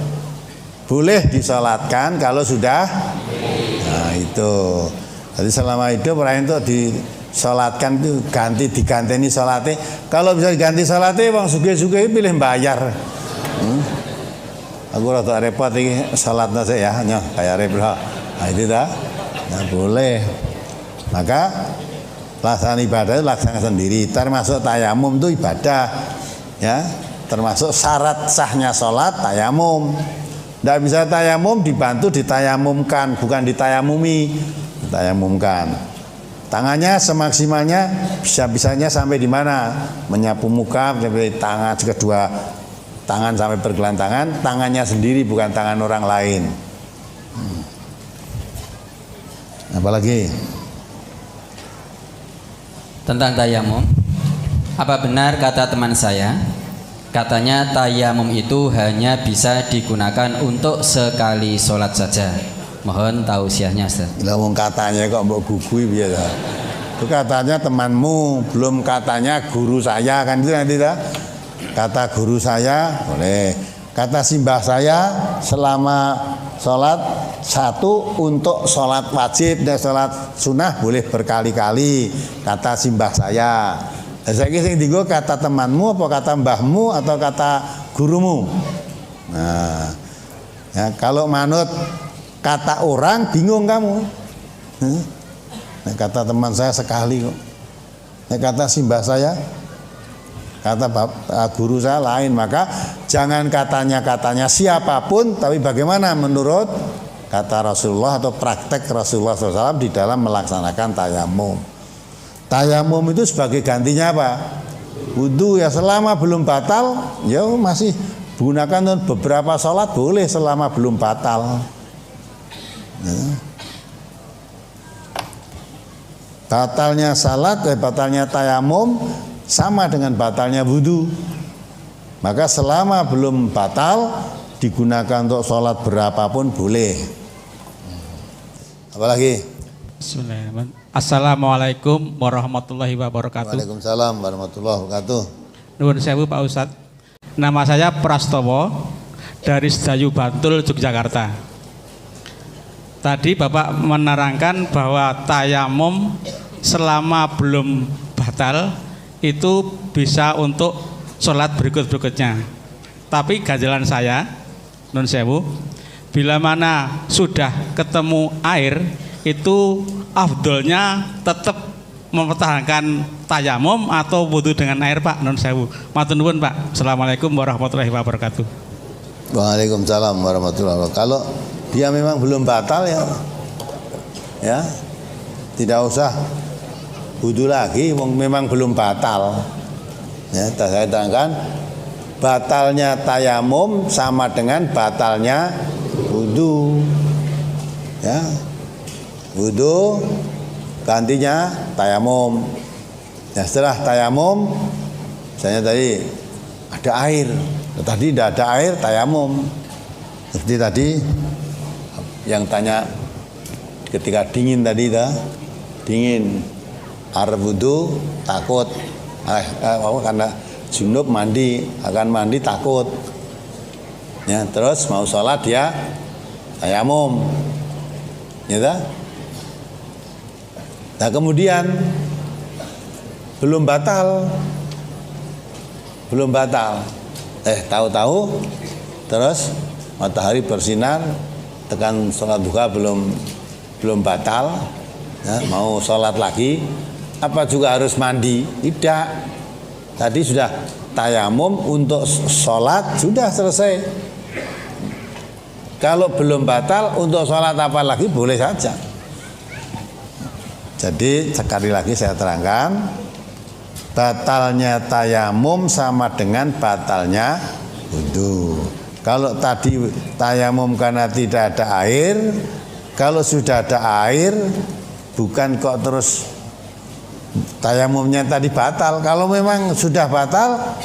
Boleh disolatkan kalau sudah. Nah, itu. Jadi selama hidup orang itu disolatkan itu diganteni solatnya. Kalau bisa diganti solatnya, bang sugih-sugih pilih bayar. Aku rada repot iki salatna sik ya, nyoh bayare berapa. Nah, itu dah. Nah, boleh. Maka pelaksanaan ibadah itu laksanakan sendiri. Termasuk tayamum itu ibadah. Ya, termasuk syarat sahnya salat tayamum. Tidak bisa tayamum dibantu ditayamumkan, bukan ditayamumi. Ditayamumkan. Tangannya semaksimalnya bisa-bisanya sampai di mana? Menyapu muka, sampai tangan kedua tangan sampai pergelangan tangan, tangannya sendiri bukan tangan orang lain. Apalagi tentang tayamum. Apa benar kata teman saya? Katanya tayamum itu hanya bisa digunakan untuk sekali sholat saja. Mohon tausiahnya, Ustaz. Ngomong katanya kok mbok gugui biasa. Itu katanya temanmu, belum katanya guru saya, kan itu nanti dah. Kata guru saya boleh. Kata simbah saya selama sholat satu untuk sholat wajib dan sholat sunnah boleh berkali-kali. Kata simbah saya. Saya kira digo kata temanmu apa kata mbahmu atau kata gurumu. Nah, ya, kalau manut kata orang bingung kamu. Nah, kata teman saya sekali kok. Nah, kata simbah saya, kata guru saya lain. Maka jangan katanya siapapun, tapi bagaimana menurut kata Rasulullah atau praktek Rasulullah SAW di dalam melaksanakan tayamum. Tayamum itu sebagai gantinya apa? Wudhu. Ya selama belum batal, ya masih gunakan beberapa sholat boleh selama belum batal. Ya. Batalnya salat, batalnya tayamum sama dengan batalnya wudhu. Maka selama belum batal digunakan untuk sholat berapapun boleh. Apalagi? Bismillahirrahmanirrahim. Assalamualaikum warahmatullahi wabarakatuh. Waalaikumsalam warahmatullahi wabarakatuh. Nuwun sewu Pak Ustadz. Nama saya Prastowo dari Sedayu Bantul, Yogyakarta. Tadi Bapak menerangkan bahwa tayamum selama belum batal itu bisa untuk sholat berikutnya. Tapi ganjalan saya, nun sewu, bila mana sudah ketemu air itu afdolnya tetap mempertahankan tayamum atau wudu dengan air, Pak? Nun sewu. Matur nuwun, Pak. Assalamualaikum warahmatullahi wabarakatuh. Waalaikumsalam warahmatullahi wabarakatuh. Kalau dia memang belum batal ya tidak usah wudu lagi, memang belum batal. Ya, saya terangkan batalnya tayamum sama dengan batalnya wudu. Ya, wudu gantinya tayamum. Ya, setelah tayamum, misalnya tadi ada air, tadi tidak ada air tayamum. Seperti tadi yang tanya ketika dingin tadi dingin arep wudu takut karena junub akan mandi takut ya, terus mau sholat dia tayamum ya. Nah kemudian belum batal tahu-tahu terus matahari bersinar tekan sholat duha belum batal ya, mau sholat lagi apa juga harus mandi? Tidak, tadi sudah tayamum untuk sholat sudah selesai. Kalau belum batal untuk sholat apa lagi boleh saja. Jadi sekali lagi saya terangkan, batalnya tayamum sama dengan batalnya wudu. Kalau tadi tayamum karena tidak ada air, kalau sudah ada air bukan kok terus tayamumnya tadi batal. Kalau memang sudah batal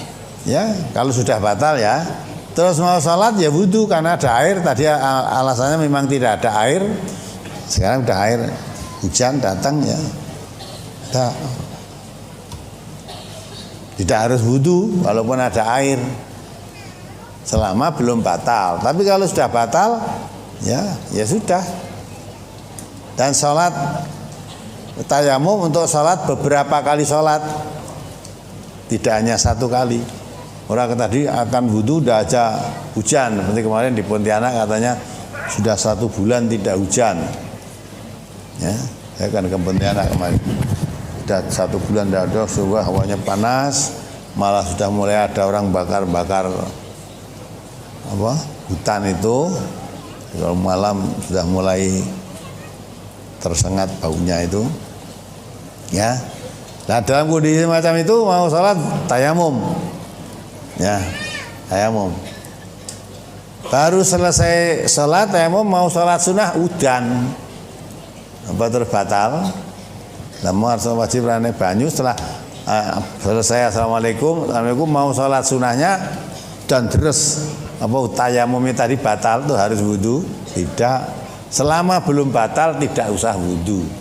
ya, kalau sudah batal ya, terus mau sholat ya wudu karena ada air. Tadi alasannya memang tidak ada air, sekarang udah air, hujan datang ya, tidak harus wudu walaupun ada air selama belum batal. Tapi kalau sudah batal ya sudah. Dan sholat tayamum untuk sholat beberapa kali sholat, tidak hanya satu kali. Orang tadi akan wudu udah aja hujan, seperti kemarin di Pontianak katanya sudah 1 bulan tidak hujan ya, saya kan ke Pontianak kemarin, sudah 1 bulan tidak ada, sudah hawanya panas, malah sudah mulai ada orang bakar hutan itu. Kalau malam sudah mulai tersengat baunya itu ya. Nah dalam kondisi macam itu mau sholat tayamum ya, tayamum. Baru selesai sholat tayamum mau sholat sunnah udan, apa terus batal? Lalu harus wajib rane banyu setelah selesai assalamualaikum mau sholat sunnahnya dan terus apa tayamumnya tadi batal tuh harus wudu? Tidak. Selama belum batal tidak usah wudu.